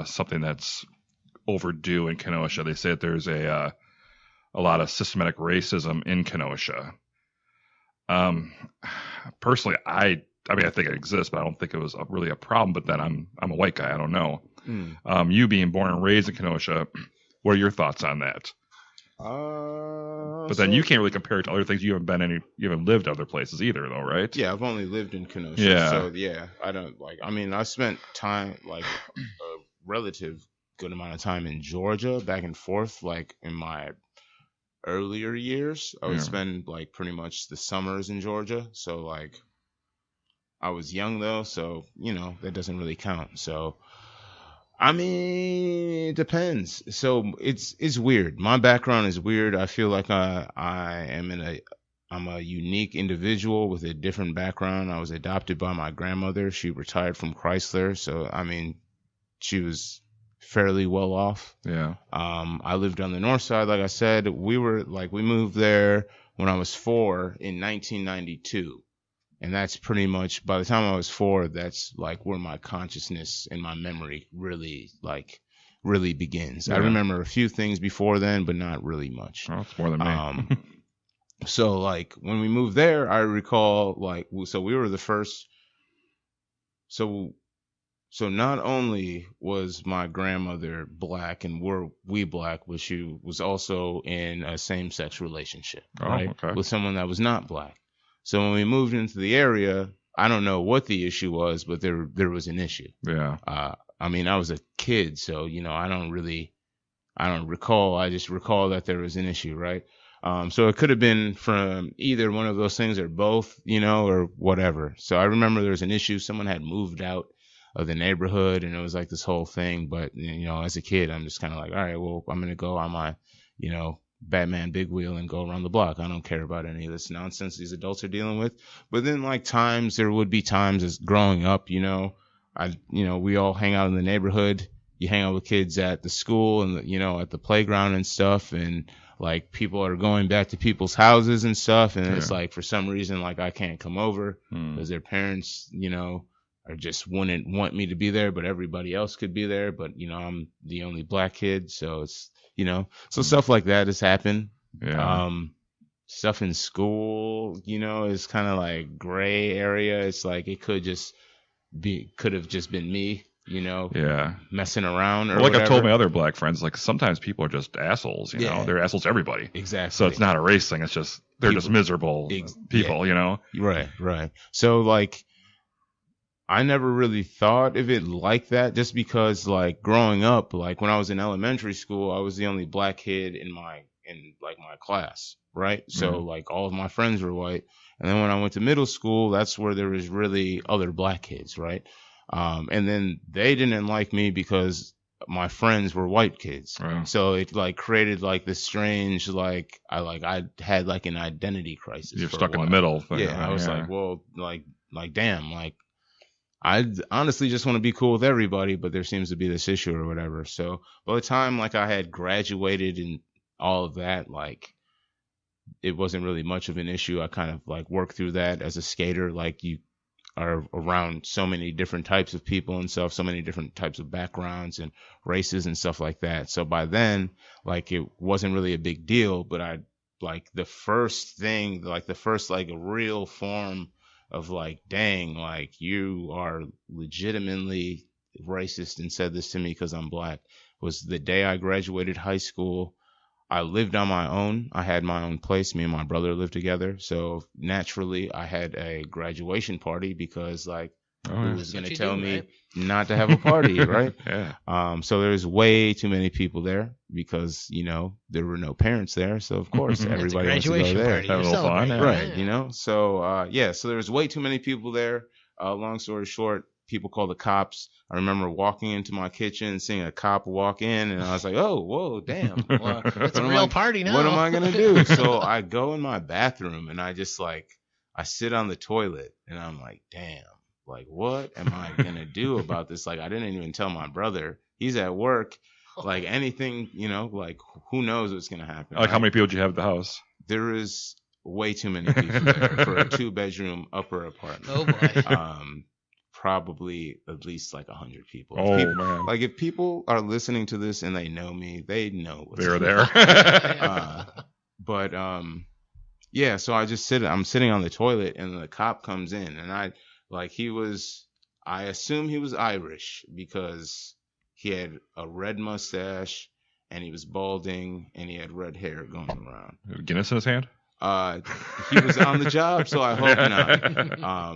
something that's overdue in Kenosha. They say that there's a lot of systematic racism in Kenosha. Personally, I mean, I think it exists, but I don't think it was really a problem. But then I'm a white guy. I don't know. You being born and raised in Kenosha, What are your thoughts on that? But then you can't really compare it to other things. You haven't lived other places either, though, right? Yeah, I've only lived in Kenosha. Yeah. So yeah, I don't like. I mean, I spent time like a relative good amount of time in Georgia, back and forth. Like in my earlier years, I would spend like pretty much the summers in Georgia. So like, I was young though, so that doesn't really count. So. I mean, it depends. So it's weird. My background is weird. I feel like I'm a unique individual with a different background. I was adopted by my grandmother. She retired from Chrysler, so I mean, she was fairly well off. Yeah. I lived on the north side, like I said. We moved there when I was 4 in 1992. And that's pretty much, by the time I was 4, that's like where my consciousness and my memory really begins. I remember a few things before then, but not really much. Oh, it's more than me. So like when we moved there, I recall like, so we were the first. So not only was my grandmother black and were we black, but she was also in a same-sex relationship, right? Okay. With someone that was not black. So when we moved into the area, I don't know what the issue was, but there was an issue. Yeah. I mean, I was a kid, so I don't recall. I just recall that there was an issue, right? So it could have been from either one of those things or both, or whatever. So I remember there was an issue. Someone had moved out of the neighborhood, and it was like this whole thing. But as a kid, I'm just kind of like, all right, well, I'm gonna go on my, Batman big wheel and go around the block. I don't care about any of this nonsense these adults are dealing with. But then there would be times as growing up, we all hang out in the neighborhood. You hang out with kids at the school and at the playground and stuff, and like people are going back to people's houses and stuff, and it's like for some reason like I can't come over because their parents, or just wouldn't want me to be there, but everybody else could be there. But I'm the only black kid, so it's so stuff like that has happened. Yeah. Stuff in school, is kind of like gray area. It's like it could have just been me, messing around or like whatever. I've told my other black friends, like sometimes people are just assholes, they're assholes to everybody. Exactly. So it's not a race thing. It's just, they're just miserable people, Right. So like, I never really thought of it like that, just because like growing up, like when I was in elementary school, I was the only black kid in my class, right? So like all of my friends were white. And then when I went to middle school, that's where there was really other black kids, right? And then they didn't like me because my friends were white kids. Wow. So it like created like this strange, like I had like an identity crisis. You're stuck in the middle thing. Yeah. I was like, well, like damn, like I honestly just want to be cool with everybody, but there seems to be this issue or whatever. So by the time like I had graduated and all of that, like it wasn't really much of an issue. I kind of like worked through that as a skater. Like you are around so many different types of people and stuff, so many different types of backgrounds and races and stuff like that. So by then, like it wasn't really a big deal, but I like the first real form of like, dang, like you are legitimately racist and said this to me because I'm black, was the day I graduated high school. I lived on my own. I had my own place. Me and my brother lived together. So naturally I had a graduation party because like who was going to tell me not to have a party, right? Yeah. So there's way too many people there because, there were no parents there. So of course everybody wants to go there. Party. Have a little fun. Right. So, so there's way too many people there. Long story short, people call the cops. I remember walking into my kitchen, seeing a cop walk in, and I was like, oh, whoa, damn. Well, it's a real party now. What am I going to do? So I go in my bathroom and I just like, I sit on the toilet and I'm like, damn, like, what am I going to do about this? Like, I didn't even tell my brother. He's at work. Like anything, like who knows what's going to happen. Like how many people do you have at the house? There is way too many people there for a 2-bedroom upper apartment. Oh, boy. Probably at least like 100 people. Oh, people, man. Like if people are listening to this and they know me, they know what's They're going there. on. But yeah, so I'm sitting on the toilet and the cop comes in and I assume he was Irish because he had a red mustache and he was balding, and he had red hair going around. Guinness in his hand? He was on the job, so I hope not.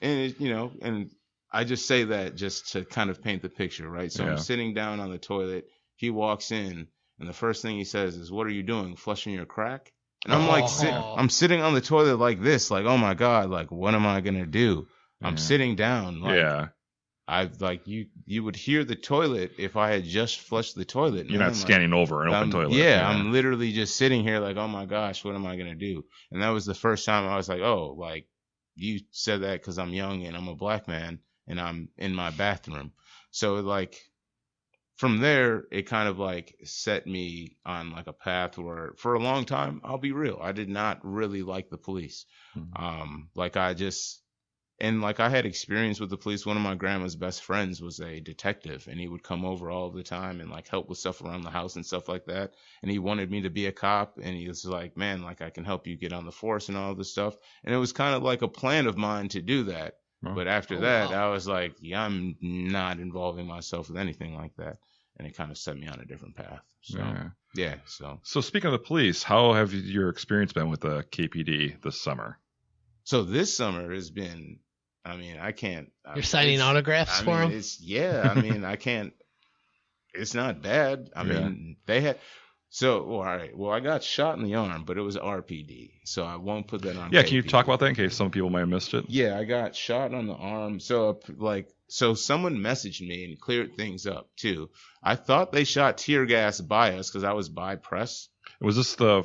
And I just say that just to kind of paint the picture, right? So I'm sitting down on the toilet. He walks in, and the first thing he says is, "What are you doing? Flushing your crack?" And I'm like, I'm sitting on the toilet like this, like, oh my God, like, what am I gonna do? I'm sitting down, like, I've like you would hear the toilet if I had just flushed the toilet. You're not scanning over an open toilet. Yeah, I'm literally just sitting here like, oh my gosh, what am I gonna do? And that was the first time I was like, oh, like you said that because I'm young and I'm a black man and I'm in my bathroom. So like from there, it kind of like set me on like a path where for a long time, I'll be real, I did not really like the police. Like I had experience with the police. One of my grandma's best friends was a detective, and he would come over all the time and like help with stuff around the house and stuff like that. And he wanted me to be a cop, and he was like, man, like I can help you get on the force and all this stuff. And it was kind of like a plan of mine to do that. But after that, I was like, yeah, I'm not involving myself with anything like that. And it kind of set me on a different path. So, So speaking of the police, how have your experience been with the KPD this summer? So this summer has been, I mean, I can't. You're signing autographs for them? I mean, I can't. It's not bad. I mean, they had. So, all right. Well, I got shot in the arm, but it was RPD, so I won't put that on. Yeah, KPD. can you talk about that in case some people might have missed it? Yeah, I got shot on the arm. So, someone messaged me and cleared things up too. I thought they shot tear gas by us because I was by press. Was this the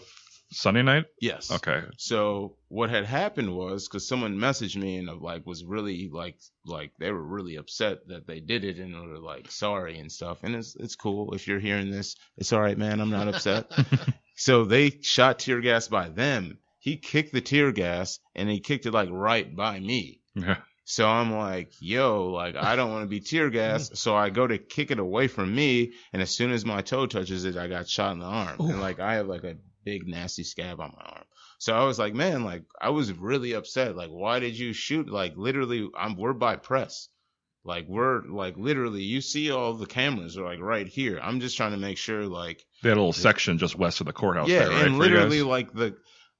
Sunday night? Yes. Okay. So what had happened was because someone messaged me and like was really like they were really upset that they did it and were like sorry and stuff. And it's cool if you're hearing this. It's all right, man. I'm not upset. So they shot tear gas by them. He kicked the tear gas and he kicked it like right by me. Yeah. So I'm like, yo, like I don't want to be tear gas. So I go to kick it away from me, and as soon as my toe touches it, I got shot in the arm. Ooh. And like I have like a big nasty scab on my arm. So I was like, man, like I was really upset. Like, why did you shoot? Like literally, we're by press. Like we're like literally, you see all the cameras are like right here. I'm just trying to make sure like they had a little section just west of the courthouse. Yeah, there, right, and literally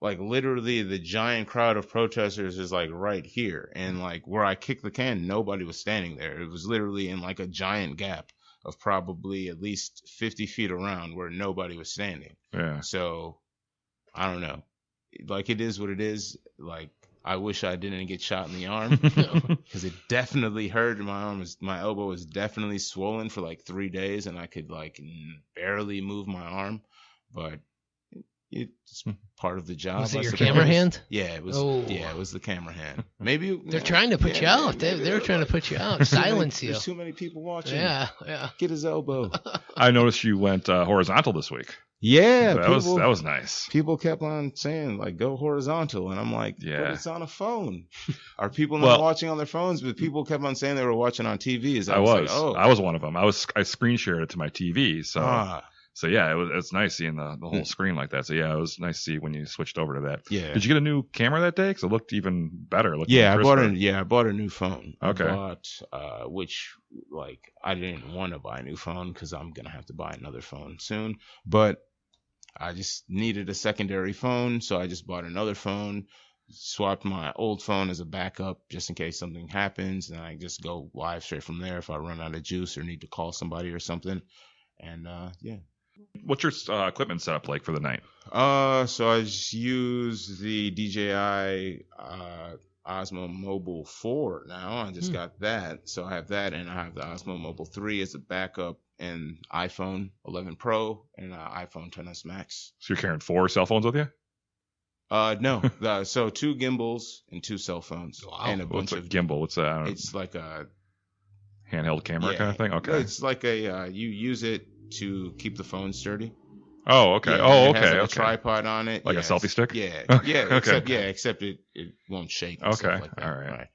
literally the giant crowd of protesters is like right here. And like where I kicked the can, nobody was standing there. It was literally in like a giant gap of probably at least 50 feet around where nobody was standing. Yeah. So I don't know. Like it is what it is. Like I wish I didn't get shot in the arm because it definitely hurt. My elbow was definitely swollen for like 3 days and I could like barely move my arm, but it's part of the job. Was it your camera hand? Yeah, it was. Oh. Yeah, it was the camera hand. Maybe they're trying to put you out. They were trying to put you out, silence you. There's too many people watching. Yeah. Get his elbow. I noticed you went horizontal this week. Yeah, that was nice. People kept on saying like go horizontal, and I'm like, yeah, but it's on a phone. Are people not watching on their phones? But people kept on saying they were watching on TVs. I was one of them. I screen shared it to my TV, so. So yeah, it's nice seeing the whole screen like that. So yeah, it was nice to see when you switched over to that. Yeah. Did you get a new camera that day? Because it looked even better. I bought a new phone. Okay. Which like I didn't want to buy a new phone because I'm gonna have to buy another phone soon. But I just needed a secondary phone, so I just bought another phone. Swapped my old phone as a backup just in case something happens, and I just go live straight from there if I run out of juice or need to call somebody or something. And yeah. What's your equipment setup like for the night? So I just use the DJI Osmo Mobile 4 now. I just got that. So I have that, and I have the Osmo Mobile 3 as a backup, and iPhone 11 Pro and iPhone XS Max. So you're carrying 4 cell phones with you? No. So 2 gimbals and 2 cell phones. Wow. And a bunch of gimbal. What's that? It's like a handheld camera kind of thing? Okay. It's like you use it to keep the phone sturdy. Oh, okay. Yeah, it has a tripod on it. Like a selfie stick? Yeah. Okay. Yeah, except it won't shake. And stuff like that. All right.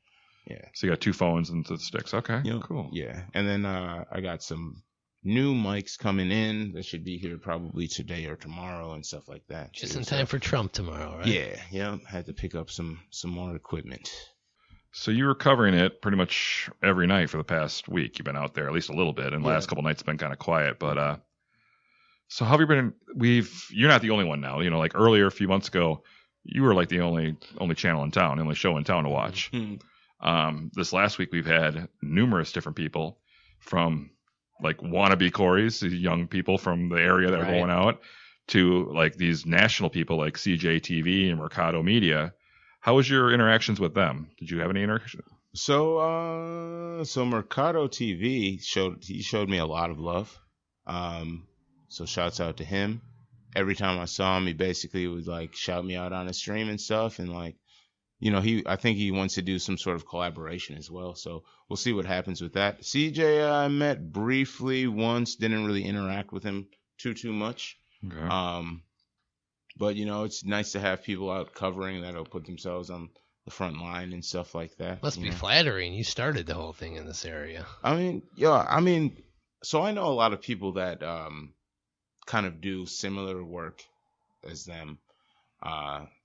Yeah. So you got 2 phones and the sticks. Okay. Cool. Yeah. And then I got some new mics coming in that should be here probably today or tomorrow and stuff like that. Just in time for Trump tomorrow, right? Yeah. Had to pick up some more equipment. So you were covering it pretty much every night for the past week. You've been out there at least a little bit, and the last couple nights have been kind of quiet. But So how have you been? You're not the only one now. Like earlier, a few months ago, you were like the only channel in town, the only show in town to watch. This last week, we've had numerous different people from like wannabe Koerris, these young people from the area that are going out, to like these national people like CJTV and Mercado Media. How was your interactions with them? Did you have any interaction? So Mercado TV showed me a lot of love. So shouts out to him. Every time I saw him, he basically would like shout me out on his stream and stuff, and like, I think he wants to do some sort of collaboration as well. So we'll see what happens with that. CJ, I met briefly once, didn't really interact with him too much. Okay. But it's nice to have people out covering that'll put themselves on the front line and stuff like that. Must be flattering. You started the whole thing in this area. So I know a lot of people that kind of do similar work as them.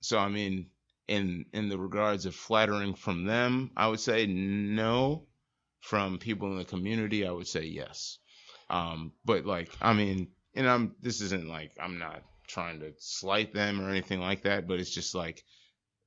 So I mean, in the regards of flattering from them, I would say no. From people in the community, I would say yes. But like, I mean, and this isn't like I'm not trying to slight them or anything like that, but it's just like,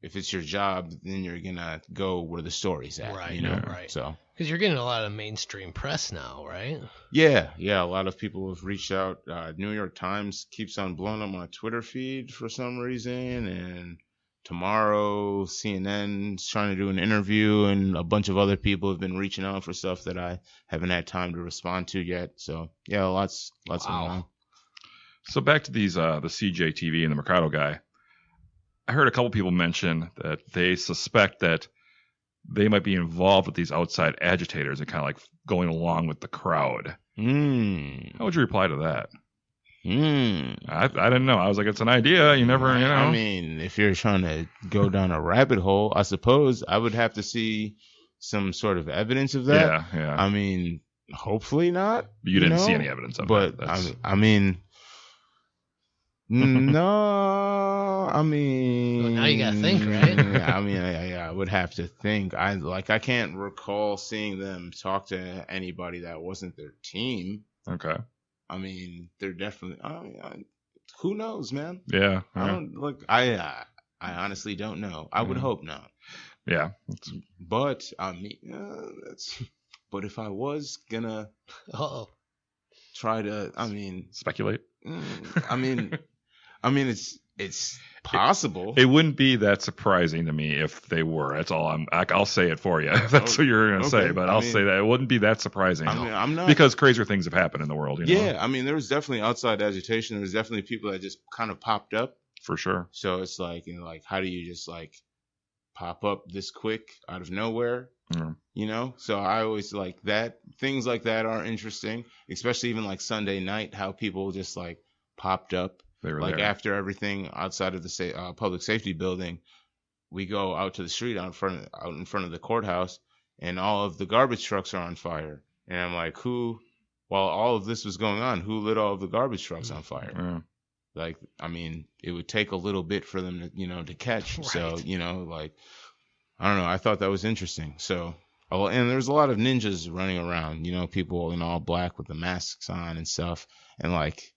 if it's your job, then you're gonna go where the story's at, right? Right. So because you're getting a lot of mainstream press now, right? Yeah. A lot of people have reached out. New York Times keeps on blowing up my Twitter feed for some reason, and tomorrow CNN's trying to do an interview, and a bunch of other people have been reaching out for stuff that I haven't had time to respond to yet. So yeah, lots going on. So back to these the CJTV and the Mercado guy. I heard a couple people mention that they suspect that they might be involved with these outside agitators and kind of like going along with the crowd. How would you reply to that? I didn't know. I was like, it's an idea. You never, I mean, if you're trying to go down a rabbit hole, I suppose I would have to see some sort of evidence of that. Yeah. I mean, hopefully not. You didn't see any evidence of it. But I mean, no, I mean. Well, now you gotta think, right? Yeah, I mean, I would have to think. I can't recall seeing them talk to anybody that wasn't their team. Okay. I mean, they're definitely. Who knows, man? Yeah. I honestly don't know. I would hope not. Yeah. But I mean, But if I was gonna try to, speculate. I mean, it's possible. It wouldn't be that surprising to me if they were. That's all. I'll say it for you. That's what you're gonna say. But I'll say that it wouldn't be that surprising. I'm not, because crazier things have happened in the world. Yeah, I mean, there was definitely outside agitation. There was definitely people that just kind of popped up. For sure. So it's like, how do you just like pop up this quick out of nowhere? So I always like that. Things like that are interesting, especially even like Sunday night, how people just like popped up. Like there. After everything outside of the public safety building, we go out to the street out in front of the courthouse, and all of the garbage trucks are on fire. And I'm like, while all of this was going on, who lit all of the garbage trucks on fire? Like, I mean, it would take a little bit for them to, to catch. Right. So, like, I don't know. I thought that was interesting. So, and there's a lot of ninjas running around, people in all black with the masks on and stuff. And like,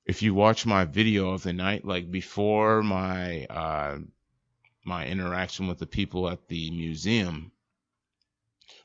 if you watch my video of the night, like before my my interaction with the people at the museum,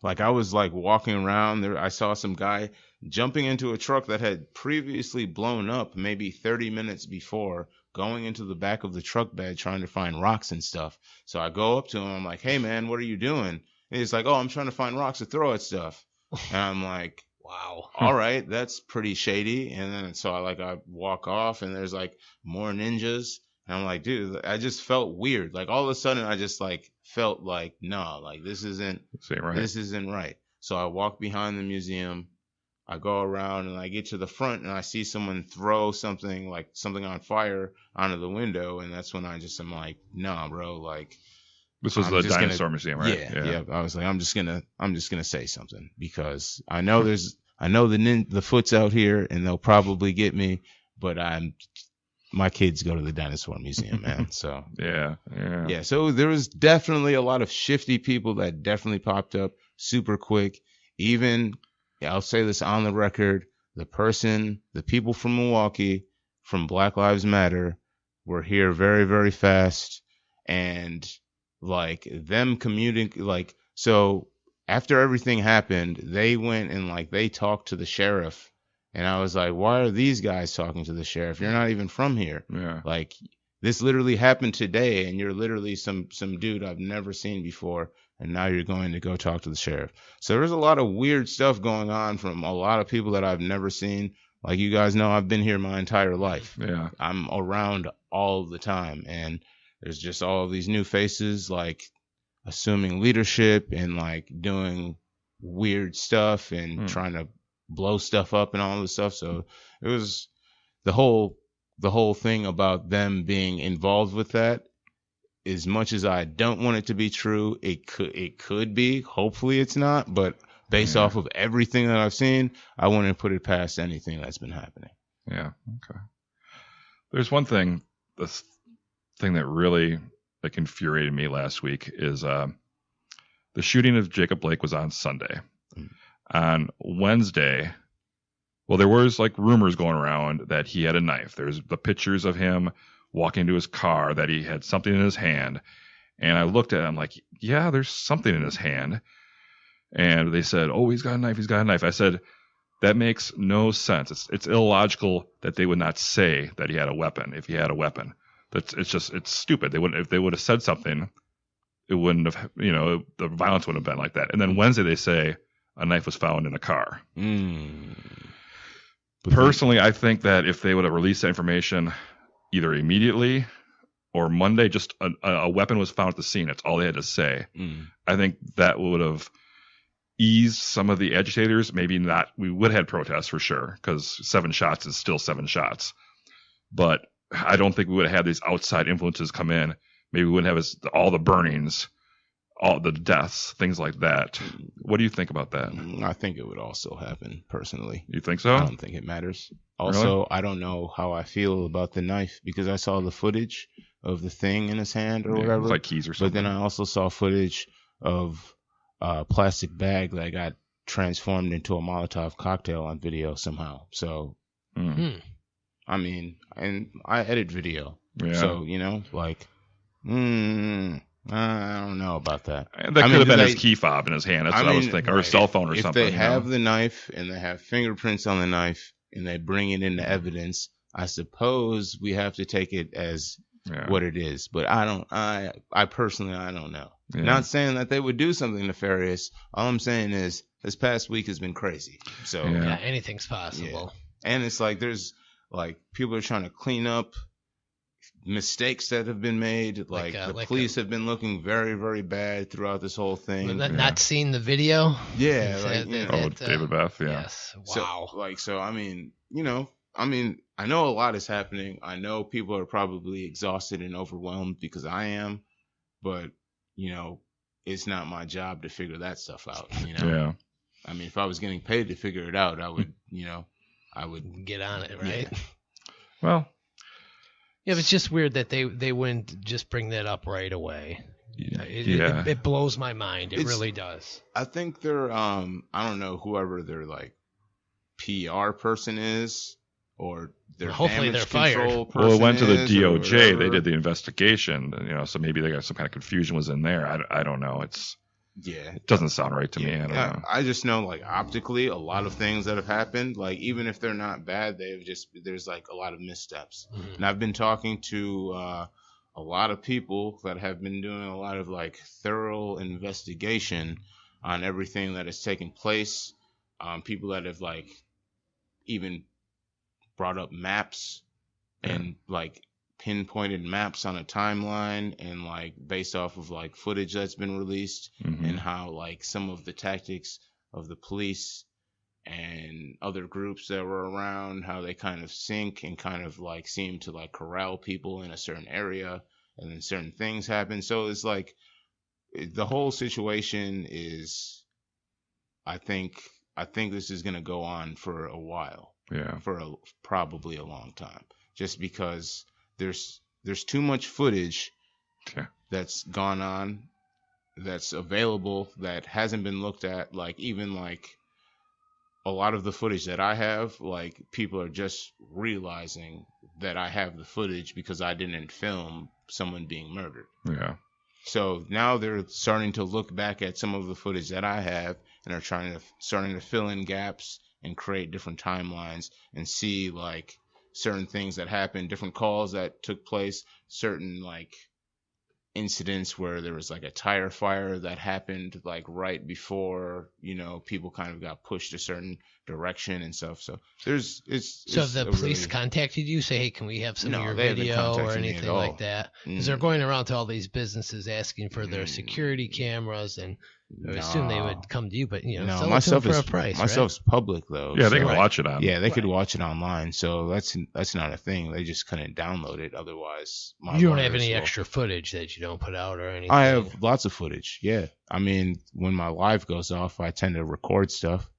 like I was like walking around there, I saw some guy jumping into a truck that had previously blown up maybe 30 minutes before, going into the back of the truck bed trying to find rocks and stuff. So I go up to him, I'm like, hey man, what are you doing? And he's like, oh, I'm trying to find rocks to throw at stuff. And I'm like, wow. All right, that's pretty shady. And then so I walk off, and there's like more ninjas. And I'm like, dude, I just felt weird. Like all of a sudden, I just like felt like, no, like this isn't right. So I walk behind the museum. I go around and I get to the front, and I see someone throw something on fire onto the window, and that's when I just am like, nah, bro, like. This was the dinosaur museum, right? Yeah. I was like, I'm just gonna say something, because I know the foot's out here and they'll probably get me, but my kids go to the dinosaur museum, man. So yeah. So there was definitely a lot of shifty people that definitely popped up super quick. Even I'll say this on the record, the people from Milwaukee, from Black Lives Matter, were here very, very fast, and like them commuting, like, so after everything happened, they went and like they talked to the sheriff, and I was like, why are these guys talking to the sheriff? You're not even from here. Yeah. Like, this literally happened today, and you're literally some dude I've never seen before, and now you're going to go talk to the sheriff. So there's a lot of weird stuff going on from a lot of people that I've never seen. Like, you guys know, I've been here my entire life. Yeah. I'm around all the time, and there's just all of these new faces, like, assuming leadership and like doing weird stuff and trying to blow stuff up and all this stuff. So it was the whole thing about them being involved with that. As much as I don't want it to be true, it could be. Hopefully it's not, but based off of everything that I've seen, I wouldn't put it past anything that's been happening. Yeah. Okay. There's one thing, this thing that really like infuriated me last week is the shooting of Jacob Blake was on Sunday. On Wednesday, well, there was like rumors going around that he had a knife. There's the pictures of him walking to his car, that he had something in his hand. And I looked at it, I'm like, yeah, there's something in his hand. And they said, oh, he's got a knife. He's got a knife. I said, that makes no sense. It's illogical that they would not say that he had a weapon if he had a weapon. It's stupid. If they would have said something, it wouldn't have, the violence wouldn't have been like that. And then Wednesday they say a knife was found in a car. Personally, I think that if they would have released that information either immediately or Monday, just a weapon was found at the scene. That's all they had to say. I think that would have eased some of the agitators. Maybe not. We would have had protests for sure, because 7 shots is still 7 shots. But I don't think we would have had these outside influences come in. Maybe we wouldn't have all the burnings, all the deaths, things like that. What do you think about that? I think it would also happen, personally. You think so? I don't think it matters. Also, really? I don't know how I feel about the knife, because I saw the footage of the thing in his hand or whatever. It's like keys or something. But then I also saw footage of a plastic bag that got transformed into a Molotov cocktail on video somehow. So, I mean, and I edit video. Yeah. So, I don't know about that. And that could have been his key fob in his hand. That's what I was thinking. Or a cell phone or something. If they have the knife and they have fingerprints on the knife and they bring it into evidence, I suppose we have to take it as what it is. But I personally, I don't know. Yeah. Not saying that they would do something nefarious. All I'm saying is this past week has been crazy. So yeah, anything's possible. Yeah. And it's like there's like people are trying to clean up mistakes that have been made. Like the police have been looking very, very bad throughout this whole thing. Not seeing the video. Yeah. David Beth. Yeah. Yes. Wow. So I mean, I know a lot is happening. I know people are probably exhausted and overwhelmed, because I am, but it's not my job to figure that stuff out. Yeah. I mean, if I was getting paid to figure it out, I would, I would get on it, right? Yeah. Well, yeah, it's just weird that they wouldn't just bring that up right away. It blows my mind. It really does. I think they're I don't know, whoever their like PR person is, or their hopefully damage they're control fired. person. Well, it went to the DOJ. They did the investigation. So maybe they got some kind of confusion was in there. I don't know. It doesn't sound right to me. I don't know. I just know, like, optically, a lot of things that have happened, like, even if they're not bad, there's like a lot of missteps. Mm-hmm. And I've been talking to a lot of people that have been doing a lot of like thorough investigation on everything that has taken place. People that have like even brought up maps and like pinpointed maps on a timeline, and like based off of like footage that's been released, and how like some of the tactics of the police and other groups that were around, how they kind of sync and kind of like seem to like corral people in a certain area, and then certain things happen. So it's like the whole situation is, I think this is going to go on for a while. Yeah. For probably a long time, just because there's too much footage that's gone on, that's available, that hasn't been looked at. Like even like a lot of the footage that I have, like, people are just realizing that I have the footage because I didn't film someone being murdered. Yeah. So now they're starting to look back at some of the footage that I have and are starting to fill in gaps and create different timelines and see, like, certain things that happened, different calls that took place, certain, like, incidents where there was, like, a tire fire that happened, like, right before, you know, people kind of got pushed a certain direction and stuff. So there's So if the police contacted you, say, hey, can we have some of your video or anything like that? Because they're going around to all these businesses asking for their security cameras, and I assume they would come to you, but, you know, sell it to them for a price, my stuff's public, though. Yeah, they can watch it on. Yeah, they could watch it online, so that's not a thing. They just couldn't download it. Otherwise, you don't have any extra footage that you don't put out or anything? I have lots of footage, yeah. I mean, when my live goes off, I tend to record stuff.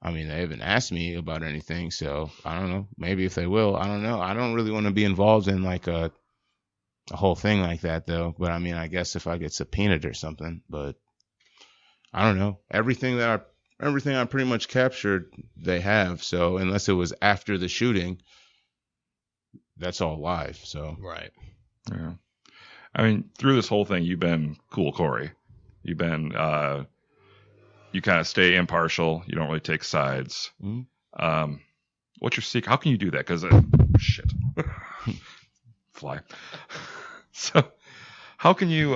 I mean, they haven't asked me about anything, so I don't know. Maybe if they will, I don't know. I don't really want to be involved in, like, a whole thing like that, though. But, I mean, I guess if I get subpoenaed or something, but I don't know. Everything I pretty much captured, they have. So unless it was after the shooting, that's all live. So right. Yeah. I mean, through this whole thing, you've been cool, Koerri. You've been you kind of stay impartial. You don't really take sides. Mm-hmm. What's your secret? How can you do that? Because shit, fly. So how can you?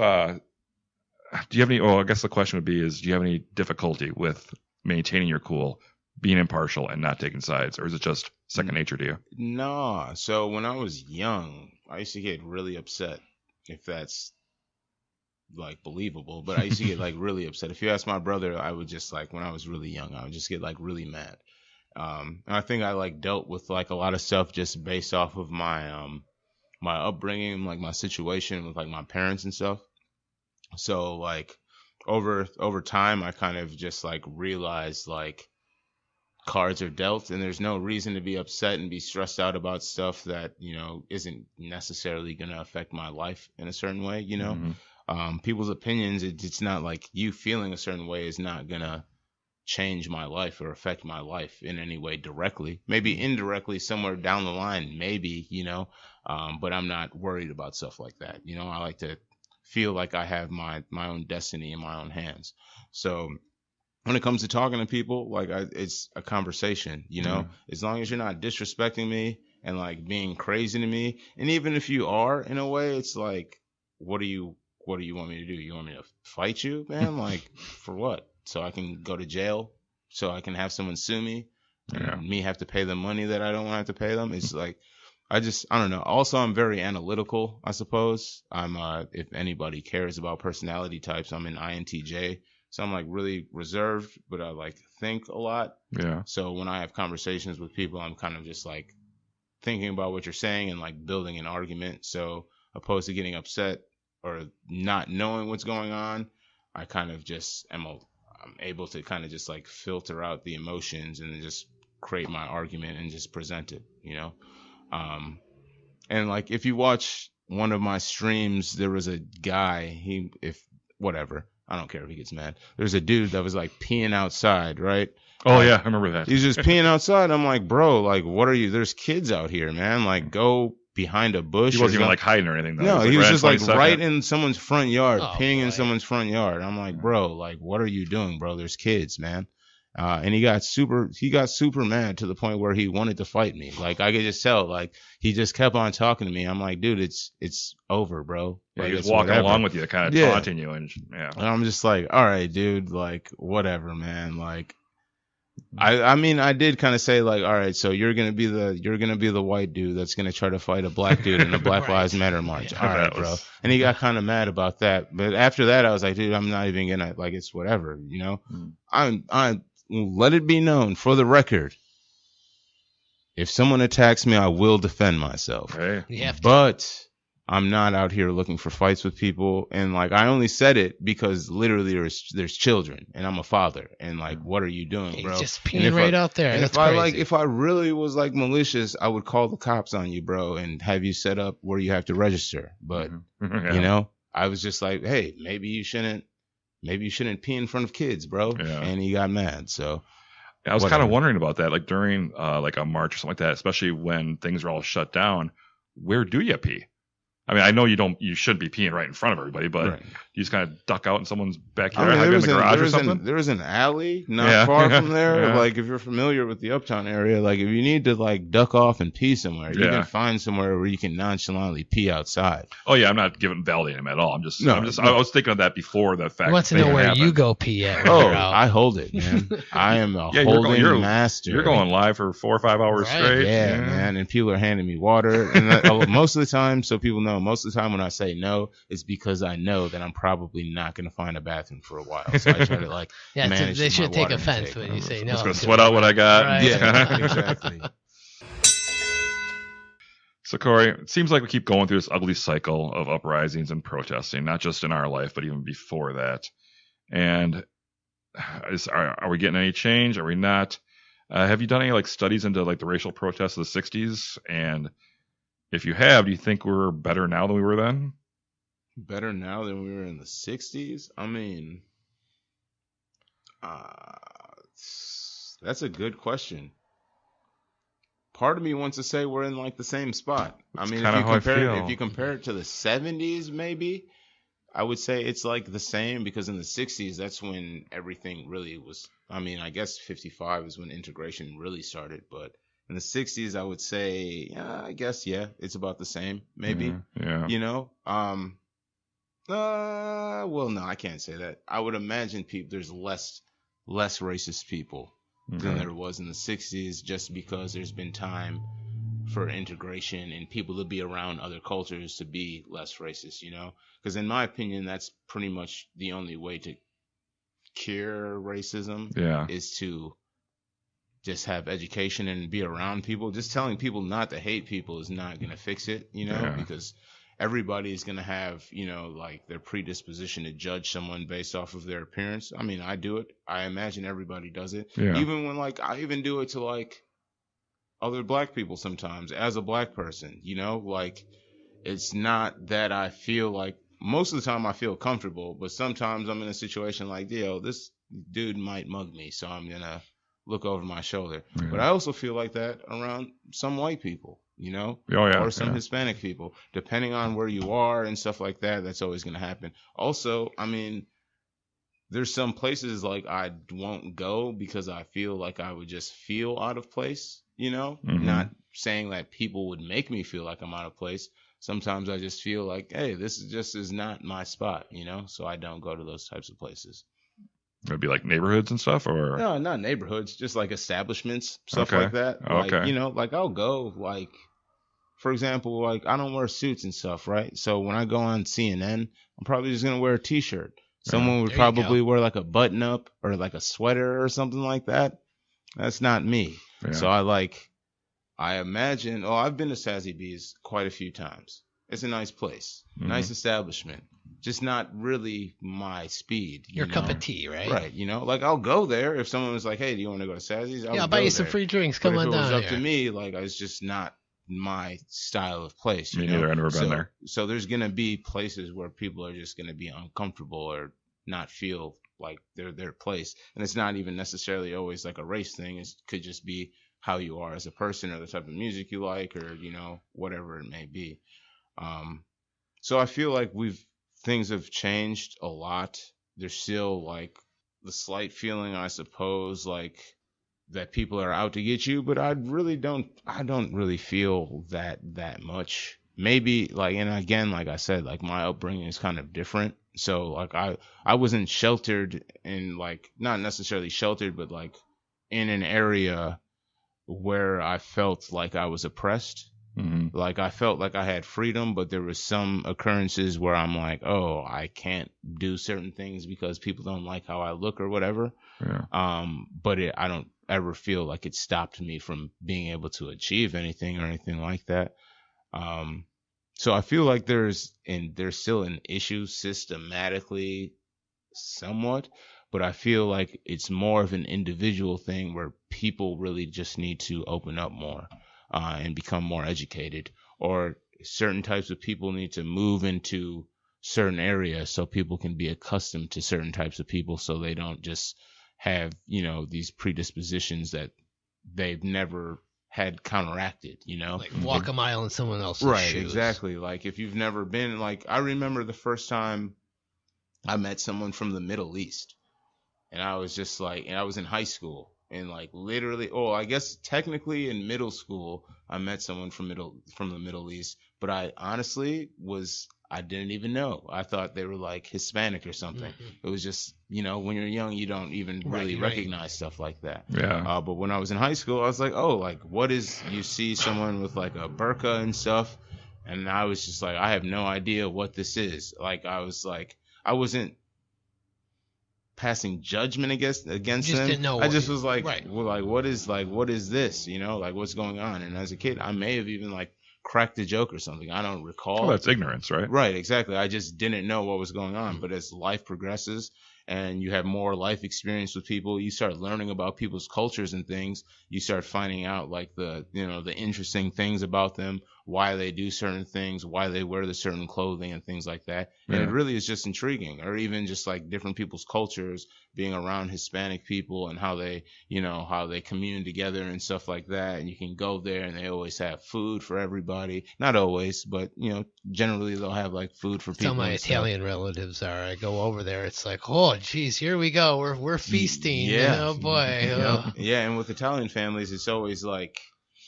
Do you have any? Oh, I guess the question would be: do you have any difficulty with maintaining your cool, being impartial, and not taking sides, or is it just second nature to you? No. So when I was young, I used to get really upset, if that's, like, believable. But I used to get, like, really upset. If you ask my brother, I would just, like, when I was really young, I would just get, like, really mad. And I think I, like, dealt with, like, a lot of stuff just based off of my my upbringing, like, my situation with, like, my parents and stuff. So, like, over time, I kind of just, like, realized, like, cards are dealt, and there's no reason to be upset and be stressed out about stuff that, you know, isn't necessarily going to affect my life in a certain way, you know. Mm-hmm. People's opinions, it's not like you feeling a certain way is not going to change my life or affect my life in any way directly. Maybe indirectly somewhere down the line, maybe, you know, but I'm not worried about stuff like that. You know, I like to feel like I have my own destiny in my own hands. So when it comes to talking to people, like, it's a conversation, you know. As long as you're not disrespecting me and, like, being crazy to me, and even if you are, in a way, it's like, what do you want me to do? You want me to fight you, man? Like, for what? So I can go to jail? So I can have someone sue me and me have to pay them money that I don't want to have to pay them? It's like, I don't know. Also, I'm very analytical, I suppose. I'm, if anybody cares about personality types, I'm an INTJ. So I'm, like, really reserved, but I, like, think a lot. Yeah. So when I have conversations with people, I'm kind of just, like, thinking about what you're saying and, like, building an argument. So opposed to getting upset or not knowing what's going on, I kind of just I'm able to kind of just, like, filter out the emotions and just create my argument and just present it, you know. And, like, if you watch one of my streams, there was a guy, I don't care if he gets mad. There's a dude that was, like, peeing outside, right? Oh, yeah, I remember that. He's just peeing outside. I'm like, bro, like, what are you? There's kids out here, man. Like, go behind a bush. He wasn't even, like, hiding or anything, though. No, he was just, like, right in in someone's front yard, peeing in right. someone's front yard. I'm like, bro, like, what are you doing, bro? There's kids, man. And he got super mad to the point where he wanted to fight me. Like, I could just tell, like, he just kept on talking to me. I'm like, dude, it's over, bro. Yeah, Like, he was walking along with you, kind of taunting you, and And I'm just like, all right, dude, like, whatever, man. Like, I mean, I did kind of say, like, all right, so you're gonna be the white dude that's gonna try to fight a black dude in a Black Lives Matter march. All right, bro. And he got kind of mad about that. But after that, I was like, dude, I'm not even gonna, like, it's whatever, you know. I let it be known, for the record, if someone attacks me, I will defend myself. Hey. You have to. But I'm not out here looking for fights with people. And, like, I only said it because literally there's children, and I'm a father. And, like, what are you doing, bro? He's just peeing right out there. And That's if I really was, like, malicious, I would call the cops on you, bro, and have you set up where you have to register. But you know, I was just like, hey, maybe you shouldn't pee in front of kids, bro. Yeah. And he got mad. So I was kind whatever. of wondering about that, like during like a march or something like that, especially when things are all shut down. Where do you pee? I mean, I know you shouldn't be peeing right in front of everybody, but Right. you just kind of duck out in someone's backyard, I mean, maybe in the garage or something. there was an alley not Yeah. far from there. Yeah. Like, if you're familiar with the Uptown area, like if you need to like duck off and pee somewhere, you Yeah. can find somewhere where you can nonchalantly pee outside. Oh yeah, I'm not validating him at all. I'm just, No, I was thinking of that before the fact. He wants to that know it where happened. you go pee at when Oh, you're out. I hold it, man. I am a Yeah, holding master. You're going live for 4 or 5 hours Right. straight. Yeah, man. And people are handing me water. And most of the time, so people know, most of the time when I say no, it's because I know that I'm probably not going to find a bathroom for a while. So I try to like Yeah, manage they my should take water offense intake. when you say no. I'm just gonna sweat out what I got. Right. Yeah, exactly. So Koerri, it seems like we keep going through this ugly cycle of uprisings and protesting, not just in our life, but even before that. And are we getting any change? Are we not? Have you done any like studies into like the racial protests of the '60s? And if you have, do you think we're better now than we were then? Better now than we were in the 60s? I mean, that's a good question. Part of me wants to say we're in like the same spot. That's I mean, kinda how I feel. if you compare it to the 70s, maybe I would say it's like the same, because in the 60s, that's when everything really was. I mean, I guess 55 is when integration really started, but in the 60s, I would say, yeah, I guess, yeah, it's about the same, maybe. Yeah. You know, well, no, I can't say that. I would imagine there's less racist people than there was in the 60s, just because there's been time for integration and people to be around other cultures to be less racist, you know? Because in my opinion, that's pretty much the only way to cure racism Yeah. is to just have education and be around people. Just telling people not to hate people is not going to fix it, you know? Yeah. Because everybody is going to have, you know, like their predisposition to judge someone based off of their appearance. I mean, I do it. I imagine everybody does it. Yeah. Even when like I even do it to like other black people sometimes as a black person, you know, like it's not that I feel like, most of the time I feel comfortable, but sometimes I'm in a situation like, yo, this dude might mug me, so I'm going to look over my shoulder. Yeah. But I also feel like that around some white people, you know, Oh, yeah. or some Yeah. Hispanic people, depending on where you are and stuff like that. That's always going to happen. Also, I mean, there's some places like I won't go because I feel like I would just feel out of place, you know, Mhm. not saying that people would make me feel like I'm out of place. Sometimes I just feel like, hey, this is not my spot, you know, so I don't go to those types of places. It'd be like neighborhoods and stuff, or No, not neighborhoods, just like establishments, stuff Okay. like that. Okay. Like, you know, like I'll go, like, for example, like I don't wear suits and stuff, right? So when I go on CNN, I'm probably just going to wear a t-shirt. Someone would There you probably wear like a button up or like a sweater or something like that. That's not me. Yeah. So I imagine, I've been to Sassy Bees quite a few times. It's a nice place, Mhm. nice establishment, just not really my speed. Your you cup know? of tea, right? Right, you know, like I'll go there if someone was like, "Hey, do you want to go to Sassy's?" Yeah, I'll buy you some free drinks. But Come if on it was down up here. to me, like it's just not my style of place. You Me know? neither. I've never been so, there. So there's gonna be places where people are just gonna be uncomfortable or not feel like they're their place, and it's not even necessarily always like a race thing. It could just be how you are as a person or the type of music you like, or you know, whatever it may be. So I feel like things have changed a lot. There's still like the slight feeling, I suppose, like that people are out to get you, but I don't really feel that much. Maybe like, and again, like I said, like my upbringing is kind of different. So like I wasn't sheltered in, like, not necessarily sheltered, but like in an area where I felt like I was oppressed. Mhm. Like I felt like I had freedom, but there was some occurrences where I'm like, oh, I can't do certain things because people don't like how I look or whatever. Yeah. But I don't ever feel like it stopped me from being able to achieve anything or anything like that. So I feel like there's still an issue systematically somewhat, but I feel like it's more of an individual thing where people really just need to open up more. And become more educated, or certain types of people need to move into certain areas so people can be accustomed to certain types of people, so they don't just have, these predispositions that they've never had counteracted, Like walk a mile in someone else's Right, shoes. exactly. Like if you've never been, like I remember the first time I met someone from the Middle East, and I was just like, and I was in high school, and like literally, I guess technically in middle school I met someone from the Middle East, but I honestly I didn't even know. I thought they were like Hispanic or something. Mm-hmm. It was just, when you're young, you don't even really recognize stuff like that. Yeah. But when I was in high school, I was like, you see someone with like a burqa and stuff. And I was just like, I have no idea what this is. Like, I wasn't passing judgment against them. Didn't know I just was like, right. well, what is this? Like what's going on? And as a kid, I may have even like cracked a joke or something. I don't recall. Oh, that's ignorance, right? Right, exactly. I just didn't know what was going on. But as life progresses and you have more life experience with people, you start learning about people's cultures and things. You start finding out like the interesting things about them, why they do certain things, why they wear the certain clothing and things like that. And Yeah. it really is just intriguing. Or even just like different people's cultures, being around Hispanic people and how they commune together and stuff like that. And you can go there and they always have food for everybody. Not always, but generally they'll have like food for people. Some of my Italian relatives are. I go over there, it's like, oh geez, here we go. We're feasting. Yeah. Oh boy. Yeah, and with Italian families, it's always like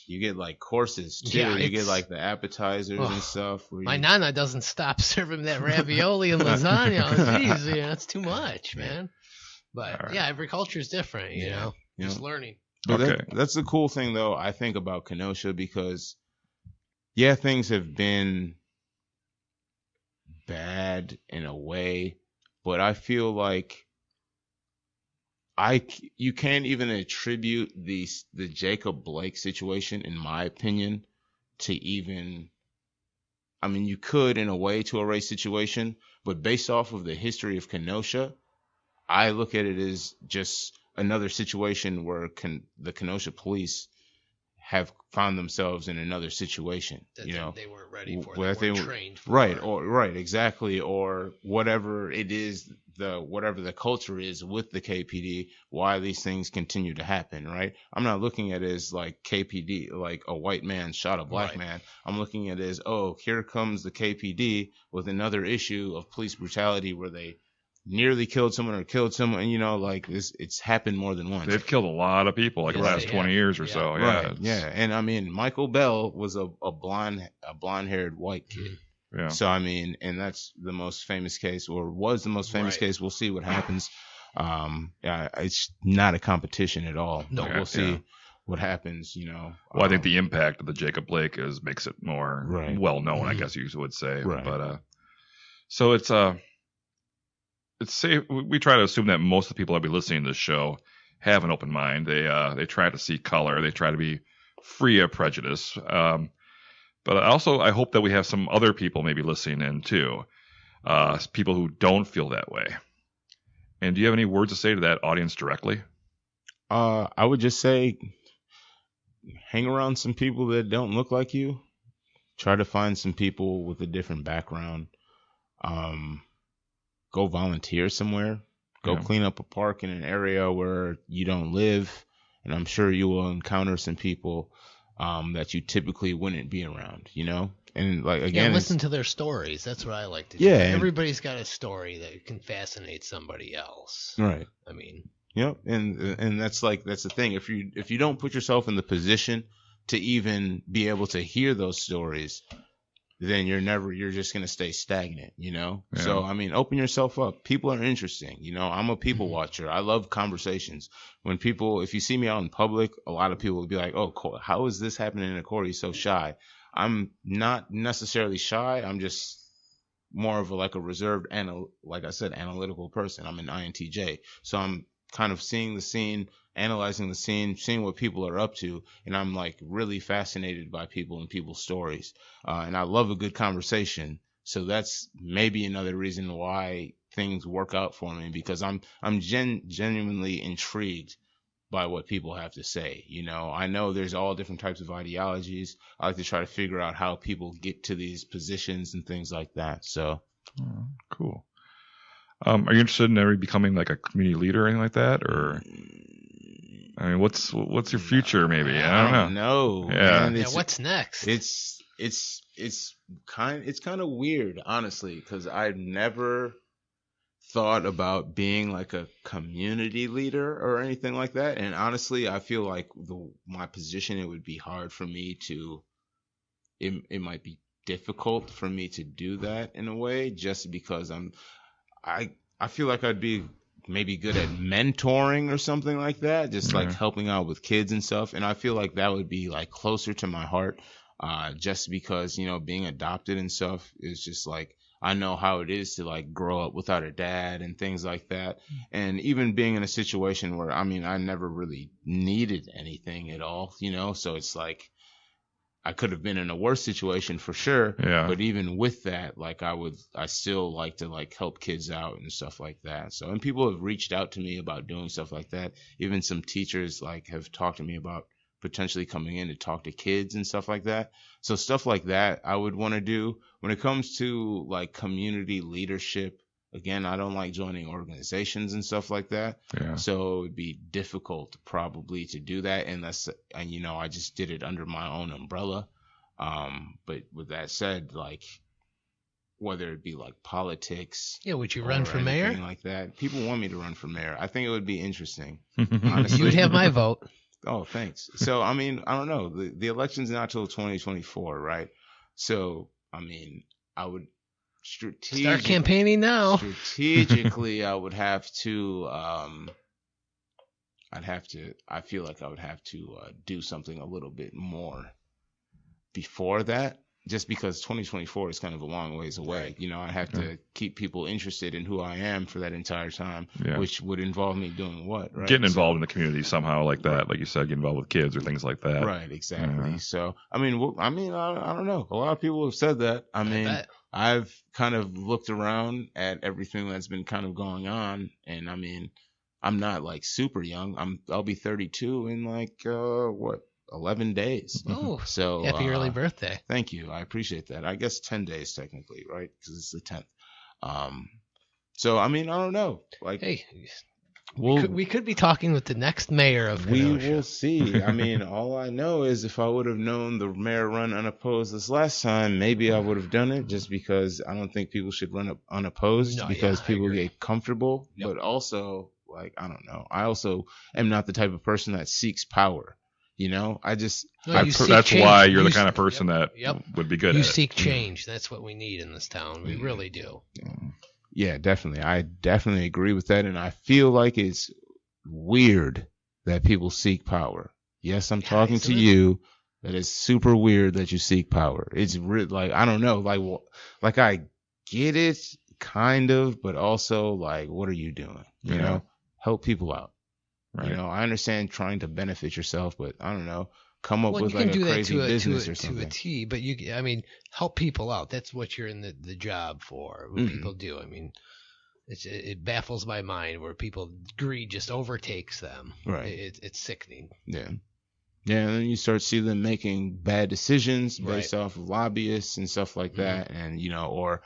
you get like courses too. Yeah, you get like the appetizers and stuff. My nana doesn't stop serving that ravioli and lasagna. Jeez, that's too much, man. But right. yeah, every culture is different, you know. Just learning. But Okay. that's the cool thing though, I think, about Kenosha, because things have been bad in a way, but I feel like you can't even attribute the Jacob Blake situation, in my opinion, to even. I mean, you could in a way to a race situation, but based off of the history of Kenosha, I look at it as just another situation where the Kenosha police have found themselves in another situation. That they weren't ready for. They weren't trained for. Right, exactly, or whatever it is, whatever the culture is with the KPD, why these things continue to happen, right? I'm not looking at it as like KPD, like a white man shot a black man. I'm looking at it as, here comes the KPD with another issue of police brutality where they nearly killed someone or killed someone, like this. It's happened more than once. They've killed a lot of people, like the last 20 years or so. Yeah. Right. Yeah. And I mean, Michael Bell was a blonde-haired white kid. Yeah. So I mean, and that's the most famous case, or was the most famous case. We'll see what happens. It's not a competition at all. No, we'll see what happens. Well, I think the impact of the Jacob Blake makes it more well known, I guess you would say. Right. But so it's safe. We try to assume that most of the people that be listening to this show have an open mind. They try to see color. They try to be free of prejudice. But also, I hope that we have some other people maybe listening in too, people who don't feel that way. And do you have any words to say to that audience directly? I would just say, hang around some people that don't look like you. Try to find some people with a different background. Go volunteer somewhere. Go clean up a park in an area where you don't live. And I'm sure you will encounter some people that you typically wouldn't be around, And like, again, listen to their stories. That's what I like to do. Yeah. Everybody's got a story that can fascinate somebody else. Right. I mean. Yep. And that's the thing. If you don't put yourself in the position to even be able to hear those stories, then you're just going to stay stagnant, Yeah. So, I mean, open yourself up. People are interesting. I'm a people watcher. I love conversations. If you see me out in public, a lot of people will be like, oh, how is this happening to Koerri? So shy. I'm not necessarily shy. I'm just more of a reserved, like I said, analytical person. I'm an INTJ. So I'm kind of seeing the scene, analyzing the scene, seeing what people are up to, and I'm really fascinated by people and people's stories. And I love a good conversation. So that's maybe another reason why things work out for me, because I'm genuinely intrigued by what people have to say. I know there's all different types of ideologies. I like to try to figure out how people get to these positions and things like that. So cool. Are you interested in ever becoming like a community leader or anything like that, or? I mean, what's your future? Maybe I don't know. Yeah. Man, what's next? It's kind of weird, honestly, because I've never thought about being like a community leader or anything like that. And honestly, I feel like my position, it would be hard for me to. It might be difficult for me to do that in a way, just because I feel like I'd be maybe good at mentoring or something like that, just like helping out with kids and stuff. And I feel like that would be like closer to my heart, just because, you know, being adopted and stuff is just like, I know how it is to like grow up without a dad and things like that. And even being in a situation where, I mean, I never really needed anything at all, you know, so it's like, I could have been in a worse situation for sure. Yeah. But even with that, like I still like to like help kids out and stuff like that. So, and people have reached out to me about doing stuff like that. Even some teachers like have talked to me about potentially coming in to talk to kids and stuff like that. So stuff like that I would want to do. When it comes to like community leadership, again, I don't like joining organizations and stuff like that. Yeah. So it would be difficult probably to do that and you know, I just did it under my own umbrella. But with that said, like whether it be like politics. Yeah, would you run for mayor? Like that. People want me to run for mayor. I think it would be interesting. Honestly. You would have my vote. Oh, thanks. So, I mean, I don't know. The election's not till 2024, right? So, I mean, I would start campaigning now. Strategically, I would have to. I feel like I would have to do something a little bit more before that, just because 2024 is kind of a long ways away. Right. You know, I have to keep people interested in who I am for that entire time, which would involve me doing what? Right? Getting involved in the community somehow, like that, right. Like you said, get involved with kids or things like that. Right, exactly. So, I mean, I don't know. A lot of people have said that. I mean, I've kind of looked around at everything that's been kind of going on, and I mean, I'm not like super young. I'll be 32 in like 11 days. Oh, so happy early birthday! Thank you, I appreciate that. I guess 10 days technically, right? Because it's the 10th. So I mean, I don't know. Like, hey, we could be talking with the next mayor of Kenosha. We will see. I mean, all I know is if I would have known the mayor run unopposed this last time, maybe I would have done it. Just because I don't think people should run up unopposed because people get comfortable. Yep. But also, like, I don't know. I also am not the type of person that seeks power. You know, that's why you're the kind of person that would be good. You seek change. That's what we need in this town. We really do. Yeah, definitely. I definitely agree with that, and I feel like it's weird that people seek power. Yes, I'm talking to you. That is super weird that you seek power. It's like, I don't know, like I get it, kind of, but also like, what are you doing? You know, help people out. Right. You know, I understand trying to benefit yourself, but I don't know, come up with like a crazy business or something. To a T, but I mean, help people out. That's what you're in the job for. What people do. I mean, it baffles my mind where greed just overtakes them. Right. It's sickening. Yeah. Yeah, and then you start seeing them making bad decisions based off of lobbyists and stuff like that, and you know, or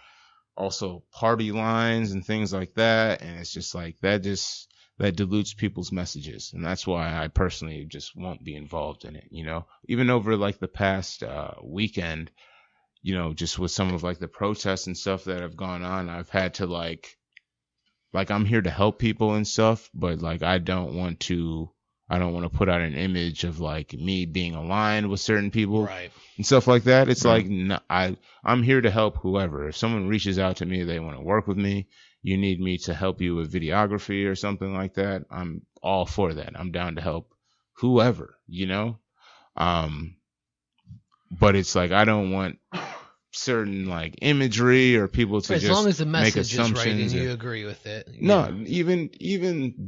also party lines and things like that, and it's just like that dilutes people's messages. And that's why I personally just won't be involved in it, you know. Even over like the past weekend, you know, just with some of like the protests and stuff that have gone on, I've had to like I'm here to help people and stuff, but like I don't want to put out an image of like me being aligned with certain people and stuff like that. It's like, no, I'm here to help whoever. If someone reaches out to me, they want to work with me, you need me to help you with videography or something like that, I'm all for that. I'm down to help whoever, you know? But it's like, I don't want certain like imagery or people to just as long as the make message assumptions. Is right and you agree with it. No, even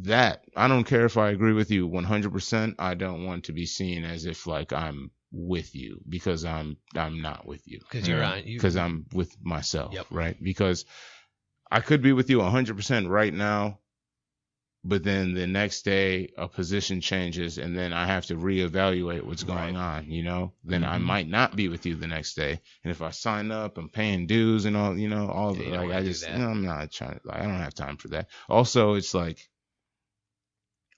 that. I don't care if I agree with you 100%. I don't want to be seen as if like I'm with you, because I'm not with you. Because I'm with myself, right? Because I could be with you 100% right now, but then the next day a position changes and then I have to reevaluate what's going on, you know, then I might not be with you the next day. And if I sign up, I'm paying dues and all, you know, all Yeah, like I just, you know, I'm not trying to, like, I don't have time for that. Also, it's like,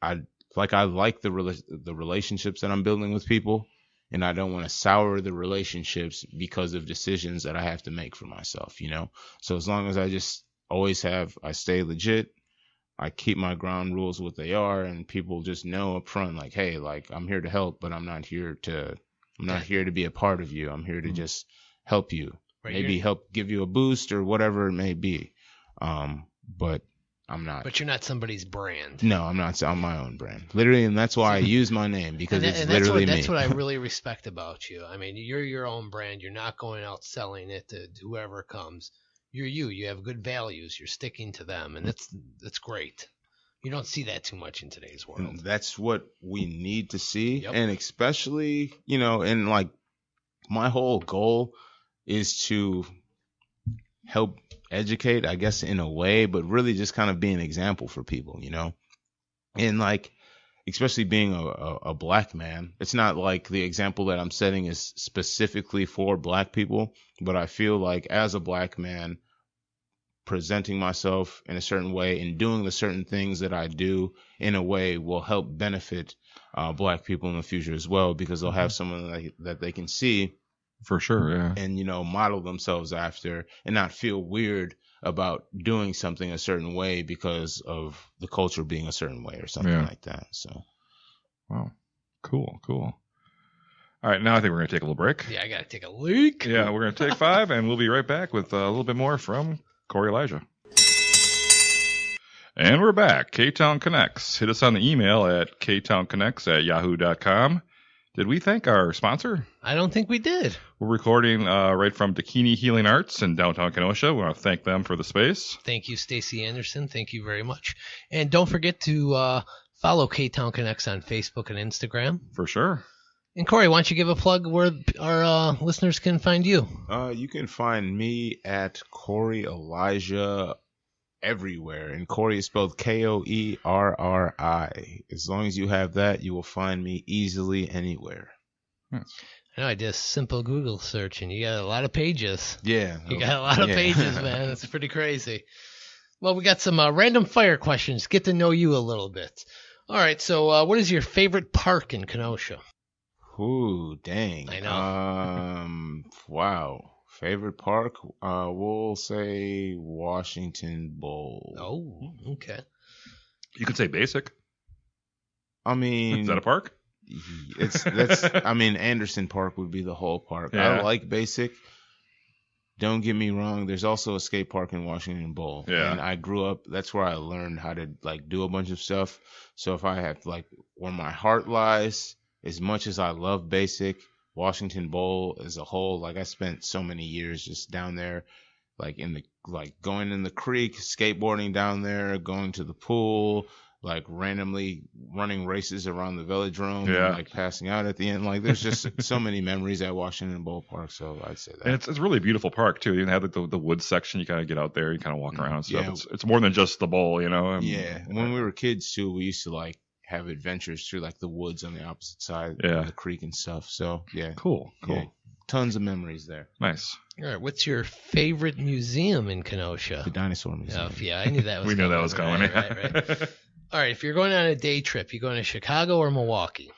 I like the relationships that I'm building with people, and I don't want to sour the relationships because of decisions that I have to make for myself, you know? So as long as I just always I stay legit, I keep my ground rules what they are, and people just know up front, like, hey, like, I'm here to help, but I'm not here to be a part of you. I'm here to just help you, maybe help give you a boost or whatever it may be. But I'm not. But you're not somebody's brand. No, I'm not. I'm my own brand. Literally, and that's why I use my name, because it's literally me. That's what I really respect about you. I mean, you're your own brand. You're not going out selling it to whoever comes. You're you. You have good values. You're sticking to them, and that's great. You don't see that too much in today's world. And that's what we need to see. Yep. And especially, you know, and like my whole goal is to help educate, I guess, in a way, but really just kind of be an example for people, you know? And like, especially being a black man, it's not like the example that I'm setting is specifically for black people, but I feel like as a black man, presenting myself in a certain way and doing the certain things that I do in a way will help benefit black people in the future as well, because they'll have someone that they can see. For sure, yeah. And, you know, model themselves after and not feel weird about doing something a certain way because of the culture being a certain way or something like that. So, wow. Cool. All right, now I think we're going to take a little break. Yeah, I got to take a leak. Yeah, we're going to take 5, and we'll be right back with a little bit more from Koerri Elijah. And we're back. Ktown Connects. Hit us on the email at ktownconnects@yahoo.com. Did we thank our sponsor? I don't think we did. We're recording right from Bikini Healing Arts in downtown Kenosha. We want to thank them for the space. Thank you, Stacy Anderson. Thank you very much. And don't forget to follow Ktown Connects on Facebook and Instagram. For sure. And Koerri, why don't you give a plug where our listeners can find you? You can find me at Koerri Elijah everywhere. And Koerri is spelled Koerri. As long as you have that, you will find me easily anywhere. Yes. I know, I did a simple Google search, and you got a lot of pages. Yeah. You got a lot of pages, man. It's pretty crazy. Well, we got some random fire questions. Get to know you a little bit. All right, so what is your favorite park in Kenosha? Ooh, dang. I know. Wow. Favorite park? We'll say Washington Bowl. Oh, okay. You could say basic. I mean, Is that a park? I mean, Anderson Park would be the whole park. Yeah. I like basic. Don't get me wrong. There's also a skate park in Washington Bowl. Yeah. And I grew up, that's where I learned how to like do a bunch of stuff. So if I have like where my heart lies, as much as I love basic, Washington Bowl as a whole, like I spent so many years just down there, like going in the creek, skateboarding down there, going to the pool, like randomly running races around the velodrome, and like passing out at the end. Like there's just so many memories at Washington Bowl Park. So I'd say that. And it's a really beautiful park too. You have the woods section. You kind of get out there, you kind of walk around and stuff. Yeah. It's more than just the bowl, you know. When we were kids too, we used to like have adventures through like the woods on the opposite side of the creek and stuff. So yeah. Cool. Yeah, tons of memories there. Nice. All right, what's your favorite museum in Kenosha? The Dinosaur Museum. Oh, yeah, I knew that was We knew that was coming. Right. All right, if you're going on a day trip, you going to Chicago or Milwaukee?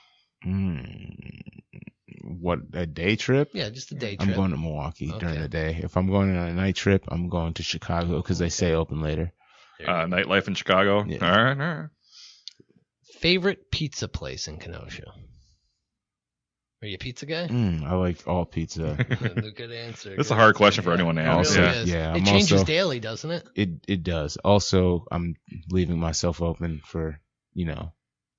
What, a day trip? Yeah, just a day trip. I'm going to Milwaukee during the day. If I'm going on a night trip, I'm going to Chicago because they stay open later. Nightlife in Chicago. Yeah. All right. Favorite pizza place in Kenosha? Are you a pizza guy? I like all pizza. Good answer. That's a hard question for anyone to answer. It really is. Yeah, it changes daily, doesn't it? It does. Also, I'm leaving myself open for, you know,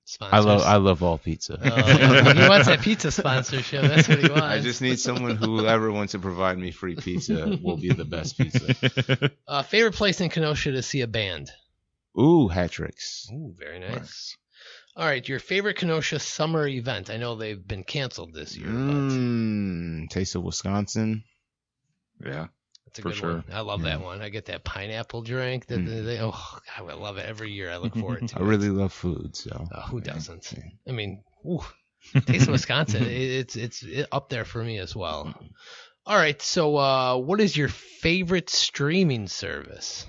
Sponsors. I love all pizza. He wants that pizza sponsorship. That's what he wants. I just need someone whoever wants to provide me free pizza will be the best pizza. Favorite place in Kenosha to see a band? Ooh, Hat Tricks. Ooh, very nice. All right, your favorite Kenosha summer event? I know they've been canceled this year. Taste of Wisconsin. Yeah. That's a For good sure. one. I love that one. I get that pineapple drink. That I would love it every year. I look forward to I it. really love food, so. Who doesn't? Yeah. I mean, Taste of Wisconsin. It's up there for me as well. All right. So, what is your favorite streaming service?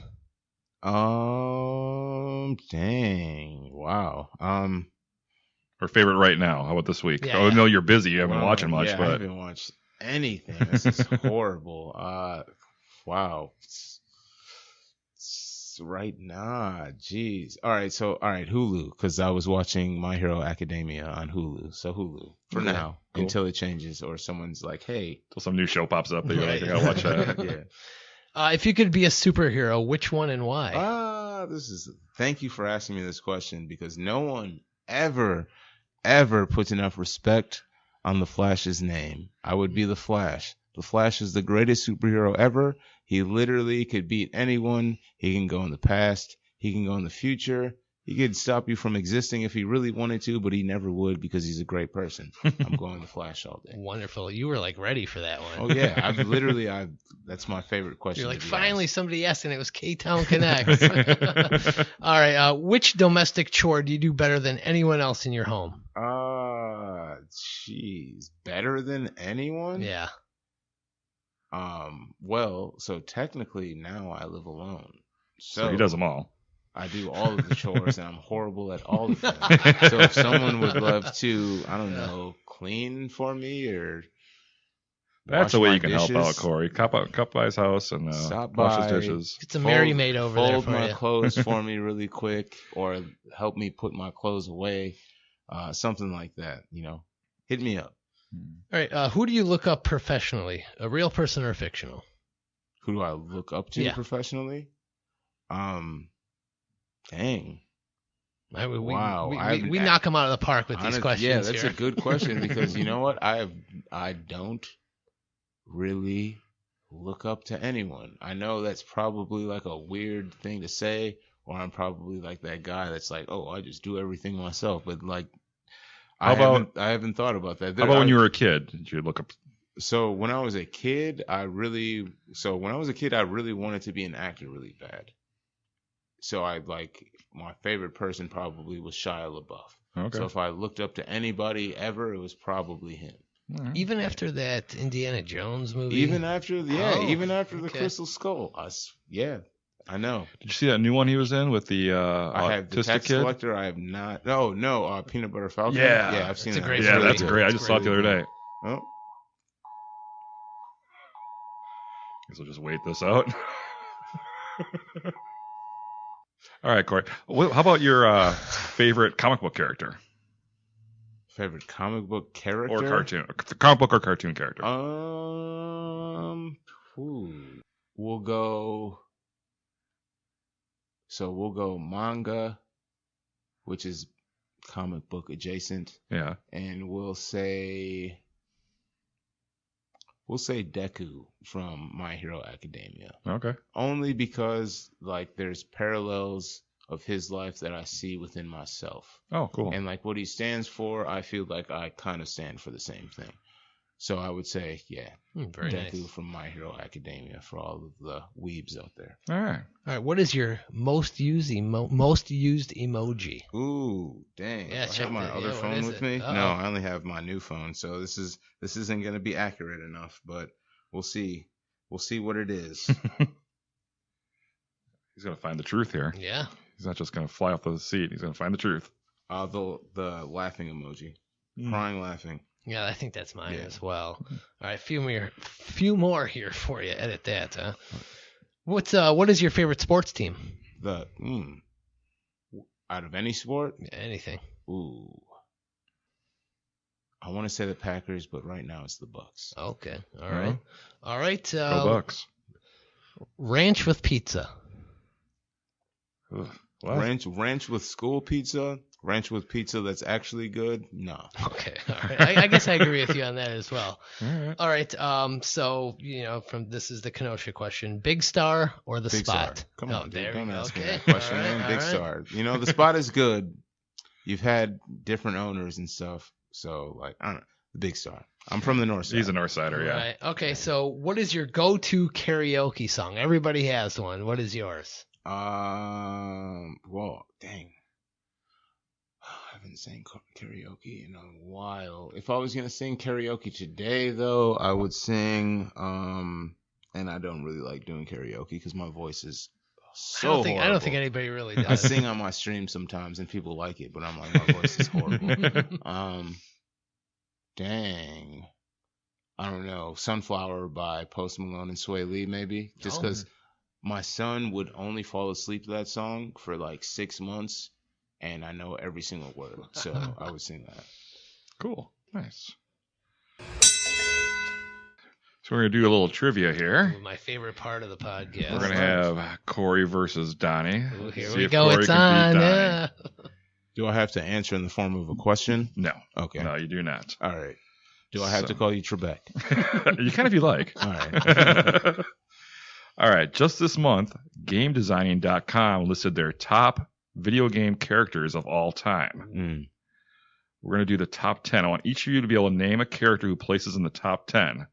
Dang, wow. Or favorite right now? How about this week? Yeah, I know you're busy. You haven't been Well, watching much, yeah, I but haven't watched anything. This is horrible. Wow. Right now, jeez. All right, Hulu, because I was watching My Hero Academia on Hulu. So Hulu for Okay, now, cool. until it changes or someone's like, hey. until some new show pops up that you're like, I Right. gotta watch that. Yeah. If you could be a superhero, which one and why? Thank you for asking me this question, because no one ever puts enough respect on the Flash's name. I would be the Flash. The Flash is the greatest superhero ever. He literally could beat anyone. He can go in the past. He can go in the future. He could stop you from existing if he really wanted to, but he never would because he's a great person. I'm going the Flash all day. Wonderful. You were like ready for that one. Oh yeah, that's my favorite question. You're like, to be finally asked. somebody asked, and it was Ktown Connect. All right. Which domestic chore do you do better than anyone else in your home? Jeez, better than anyone? Yeah. Well, so technically now I live alone. So he does them all. I do all of the chores, and I'm horrible at all of them. So if someone would love to, I don't know, clean for me or That's wash the way my you can help dishes, out Koerri. Come by his house and Stop wash by. his dishes. It's a Mary maid over there fold for my you. clothes for me really quick, or help me put my clothes away, something like that. Hit me up. All right. Who do you look up professionally? A real person or fictional? Who do I look up to Yeah. professionally? Dang. Wow. We I've- knock them out of the park with these questions. Yeah, that's here. a good question, because you know what? I don't really look up to anyone. I know that's probably like a weird thing to say, or I'm probably like that guy that's like, oh, I just do everything myself. But like, I haven't thought about that. How about when you were a kid? Did you look up? So when I was a kid, I really wanted to be an actor really bad. So my favorite person probably was Shia LaBeouf. Okay. So if I looked up to anybody ever, it was probably him. All right. Even after that Indiana Jones movie? Even after the okay. Crystal Skull. I know. Did you see that new one he was in with the I have the autistic tax kid? collector. I have not. No, Peanut Butter Falcon. Yeah. I've seen It's a that. great Yeah, movie. that's great. I It's just saw it the other day. Oh, Guess I'll just wait this out. All right, Koerri. How about your favorite comic book character favorite comic book character or cartoon? Comic book or cartoon character? We'll go. So we'll go manga, which is comic book adjacent, Yeah. and we'll say Deku from My Hero Academia. Okay. Only because like there's parallels of his life that I see within myself. Oh, cool. And like what he stands for, I feel like I kind of stand for the same thing. So I would say, yeah, Very Deku nice. from My Hero Academia for all of the weebs out there. All right. All right. What is your most used emoji? Ooh, dang. Yeah, I check have my that. other Yeah, what phone is with it? me. Uh-oh. No, I only have my new phone, so this isn't going to be accurate enough, but we'll see. We'll see what it is. He's gonna find the truth here. Yeah. He's not just gonna fly off the seat. He's gonna find the truth. The laughing emoji. Crying laughing. Yeah, I think that's mine Yeah. as well. All right, few more here for you. Edit that, huh? What is your favorite sports team? Out of any sport? Yeah, anything. Ooh. I want to say the Packers, but right now it's the Bucks. Okay. All Yeah. right. All right. Go Bucks. Ranch with pizza. Ugh. What? Ranch with school pizza? Ranch with pizza that's actually good? No. Okay. All right. I guess I agree with you on that as well. All right. All right. So this is the Kenosha question: Big Star or the Big Spot? Star. Come Oh, on, dude. there Don't we go. ask me Okay. that question, All right, man. all Big right. Star. The Spot is good. You've had different owners and stuff. So, like, I don't know. The Big Star. I'm from the north side. He's a North Sider, yeah. Right. Okay, so what is your go-to karaoke song? Everybody has one. What is yours? Well, dang. I haven't sang karaoke in a while. If I was going to sing karaoke today, though, I would sing, and I don't really like doing karaoke because my voice is so horrible. I don't think anybody really does. I sing on my stream sometimes and people like it, but I'm like, my voice is horrible. Dang. I don't know. Sunflower by Post Malone and Sway Lee, maybe. Just because my son would only fall asleep to that song for like 6 months, and I know every single word. So I would sing that. Cool. Nice. So we're going to do a little trivia here. My favorite part of the podcast. We're going to have Koerri versus Donny. Ooh, here See we if go. Koerri It's can beat on. Donny. Yeah. Do I have to answer in the form of a question? No. Okay. No, you do not. All right. Do I have to call you Trebek? You can if you like. All right. All right. Just this month, GameDesigning.com listed their top video game characters of all time. We're going to do the top 10. I want each of you to be able to name a character who places in the top 10.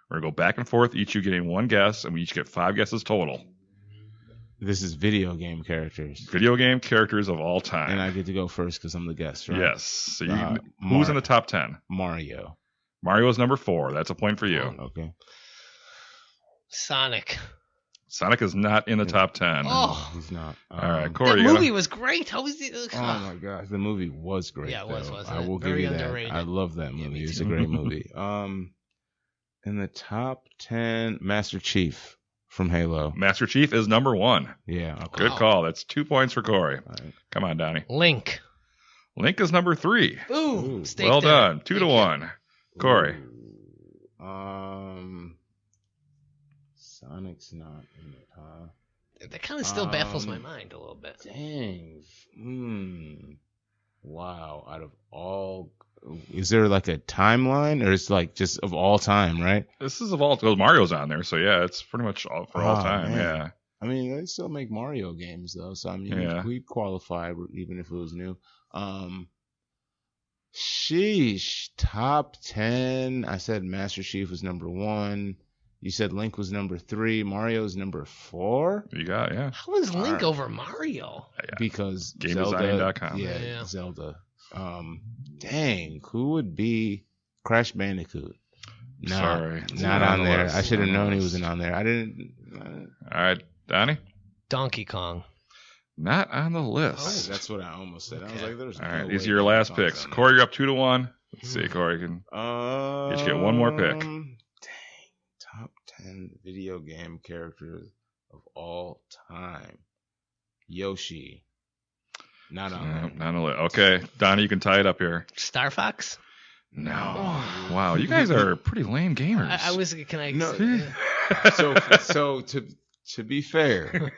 We're going to go back and forth, each of you getting one guess, and we each get 5 guesses total. This is video game characters. Video game characters of all time. And I get to go first because I'm the guest, right? Yes. So you, who's in the top 10? Mario. Mario is number 4. That's a point for you. Okay. Sonic. Sonic is not in the top 10. Oh. He's not. All right, Koerri. That movie was great. How was it? Oh my gosh, the movie was great. Yeah, it was, though. wasn't I it? will Very give you underrated. that. I love that movie. me It's too. a great movie. In the top 10, Master Chief from Halo. Master Chief is number 1. Yeah. Okay. Good call. That's 2 points for Koerri. All right. Come on, Donnie. Link. Link is number 3. Ooh. Steak Well dinner. done. 2 to 1. Koerri. Sonic's not in the top. That kind of still baffles my mind a little bit. Dang. Wow. Out of all, is there like a timeline, or it's like just of all time, right? This is of all. Well, Mario's on there, so yeah, it's pretty much for all Oh, time. man. Yeah. I mean, they still make Mario games though, so I mean, Yeah. we'd qualify even if it was new. Sheesh. Top 10. I said Master Chief was number 1. You said Link was number 3. Mario's number 4. You got, yeah. How is Link over Mario? Because GameDesigning.com. Yeah, Zelda. Dang, who would be Crash Bandicoot? Nah, Sorry. not on there. I should have known he wasn't on there. I didn't. All right, Donnie? Donkey Kong. Not on the Oh, list. that's what I almost said. I was like, "There's All no right, way these are your last Donkey Kong's picks. on there." Koerri, you're up 2 to 1. Let's see, Koerri can. Each get one more pick. Dang, top 10 video game characters of all time. Yoshi. Not on there. Not on the list. Okay, Donnie, you can tie it up here. Star Fox. No. Wow, you guys are pretty lame gamers. I was. Can I? No. So to be fair,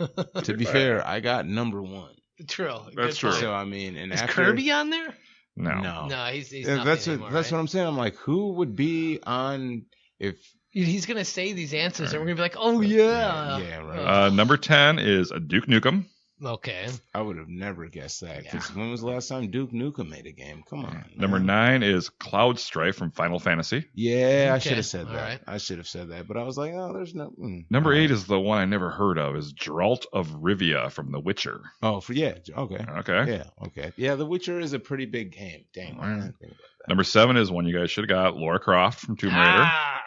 I got number 1. True. That's Good true. point. So I mean, and Is after Kirby on there? No. No, he's Yeah, not that's anymore, that's right? what I'm saying. I'm like, who would be on if? He's gonna say these answers, and we're gonna be like, "Oh yeah, Yeah, right. Number 10 is Duke Nukem. Okay. I would have never guessed that. Because when was the last time Duke Nukem made a game? Come on. Number 9 is Cloud Strife from Final Fantasy. Yeah, I Okay, should have said all that. right. I should have said that, but I was like, oh, there's no. Number All 8 right. is the one I never heard of, is Geralt of Rivia from The Witcher. Oh, okay. Okay. Yeah, okay. Yeah, The Witcher is a pretty big game. Dang, why didn't I think about that? Number 7 is one you guys should have got, Lara Croft from Tomb Raider. Ah,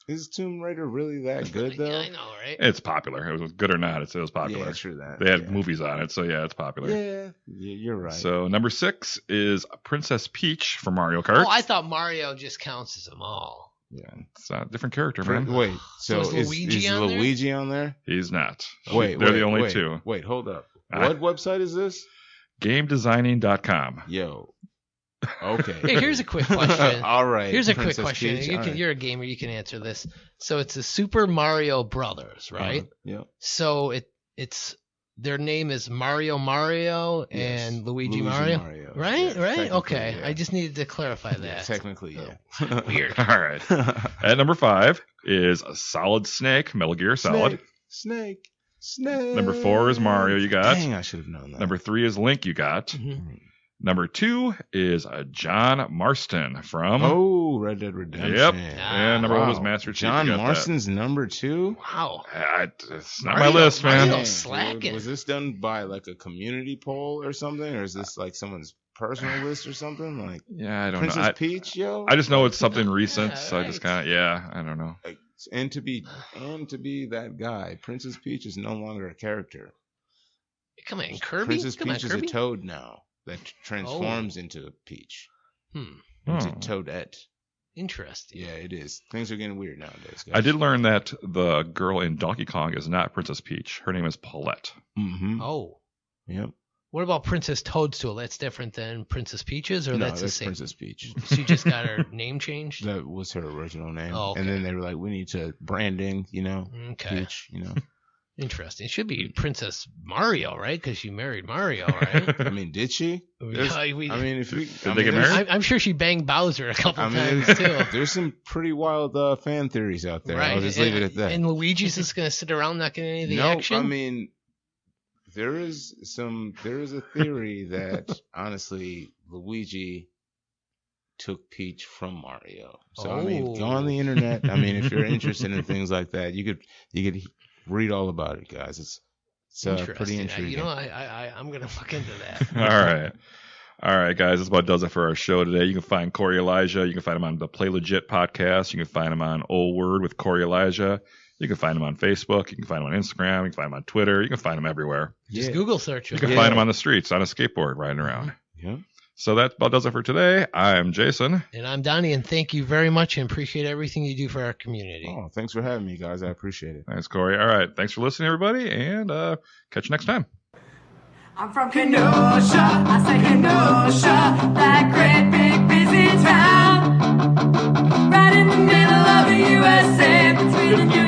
Is Tomb Raider really that good though? yeah, I know, right? It's popular. It was good or not, it was popular. Yeah, true that. They had yeah. movies on it, so yeah, it's popular. Yeah, you're right. So number 6 is Princess Peach from Mario Kart. Oh, I thought Mario just counts as them all. yeah. It's a different character, man. Wait, so So is Luigi is on there? Luigi on there? He's not. Wait, They're wait, the only wait, 2. Wait, hold up. Ah. What website is this? GameDesigning.com. Yo. Okay. Hey, here's a quick question. All right. Here's a quick Princess question. Peach, You all can, right. you're a gamer. You can answer this. So it's the Super Mario Brothers, right? Yeah. So it's their name is Mario Yes. and Luigi Luigi Mario. Right? Yeah, Right? technically, Okay. yeah. I just needed to clarify Yeah, that. technically, yeah. Weird. All right. At number 5 is a Solid Snake, Metal Gear Solid. Snake. Number 4 is Mario, you got. Dang, I should have known that. Number 3 is Link, you got. Mhm. Number 2 is John Marston from. Oh, Red Dead Redemption. Yep. Ah, And number 1 was Wow. Master Chief. John You got that. Marston's number 2? Wow. It's not Mario- my list, man. Mario- Dang, slacking. dude. Was this done by like a community poll or something? Or is this like someone's personal list or something? Like Yeah, I don't Princess know. Peach, yo? I just know it's something recent, Yeah, so I just right. kind of, I don't know. Like, and to be that guy, Princess Peach is no longer a character. Come on, Kirby. Princess Come on, Peach is Kirby. a toad now that transforms into a peach. It's a Oh. toadette. Interesting. Yeah, it is. Things are getting weird nowadays, guys. I did learn that the girl in Donkey Kong is not Princess Peach. Her name is Paulette. Mm-hmm. Oh. Yep. What about Princess Toadstool? That's different than Princess Peaches, or No, that's the that's same? Princess Peach. She just got her name changed. That was her original name. Oh, okay. And then they were like, we need to branding, Okay. Peach, Interesting. It should be Princess Mario, right? Because she married Mario, right? I mean, did she? There's- Yeah, if we, Did they get married? I'm sure she banged Bowser a couple I mean, times too. there's some pretty wild fan theories out there. Right. I'll just leave it at that. And Luigi's just gonna sit around not getting any of the No, action. I mean, there is a theory that honestly Luigi took Peach from Mario. So I mean, go on the internet. I mean, if you're interested in things like that, you could read all about it, guys. It's pretty intriguing. I'm gonna look into that. All right, guys. That's about does it for our show today. You can find Koerri Elijah. You can find him on the Play Legit podcast. You can find him on Old Word with Koerri Elijah. You can find him on Facebook. You can find him on Instagram. You can find him on Twitter. You can find him everywhere. Just Yeah. Google search You him. can find him on the streets on a skateboard riding around. Yeah. So that about does it for today. I'm Jason. And I'm Donny, and thank you very much, and appreciate everything you do for our community. Oh, thanks for having me, guys. I appreciate it. Thanks, Koerri. All right. Thanks for listening, everybody, and catch you next time. I'm from Kenosha, I say Kenosha, that great big busy town, right in the middle of the USA, between the New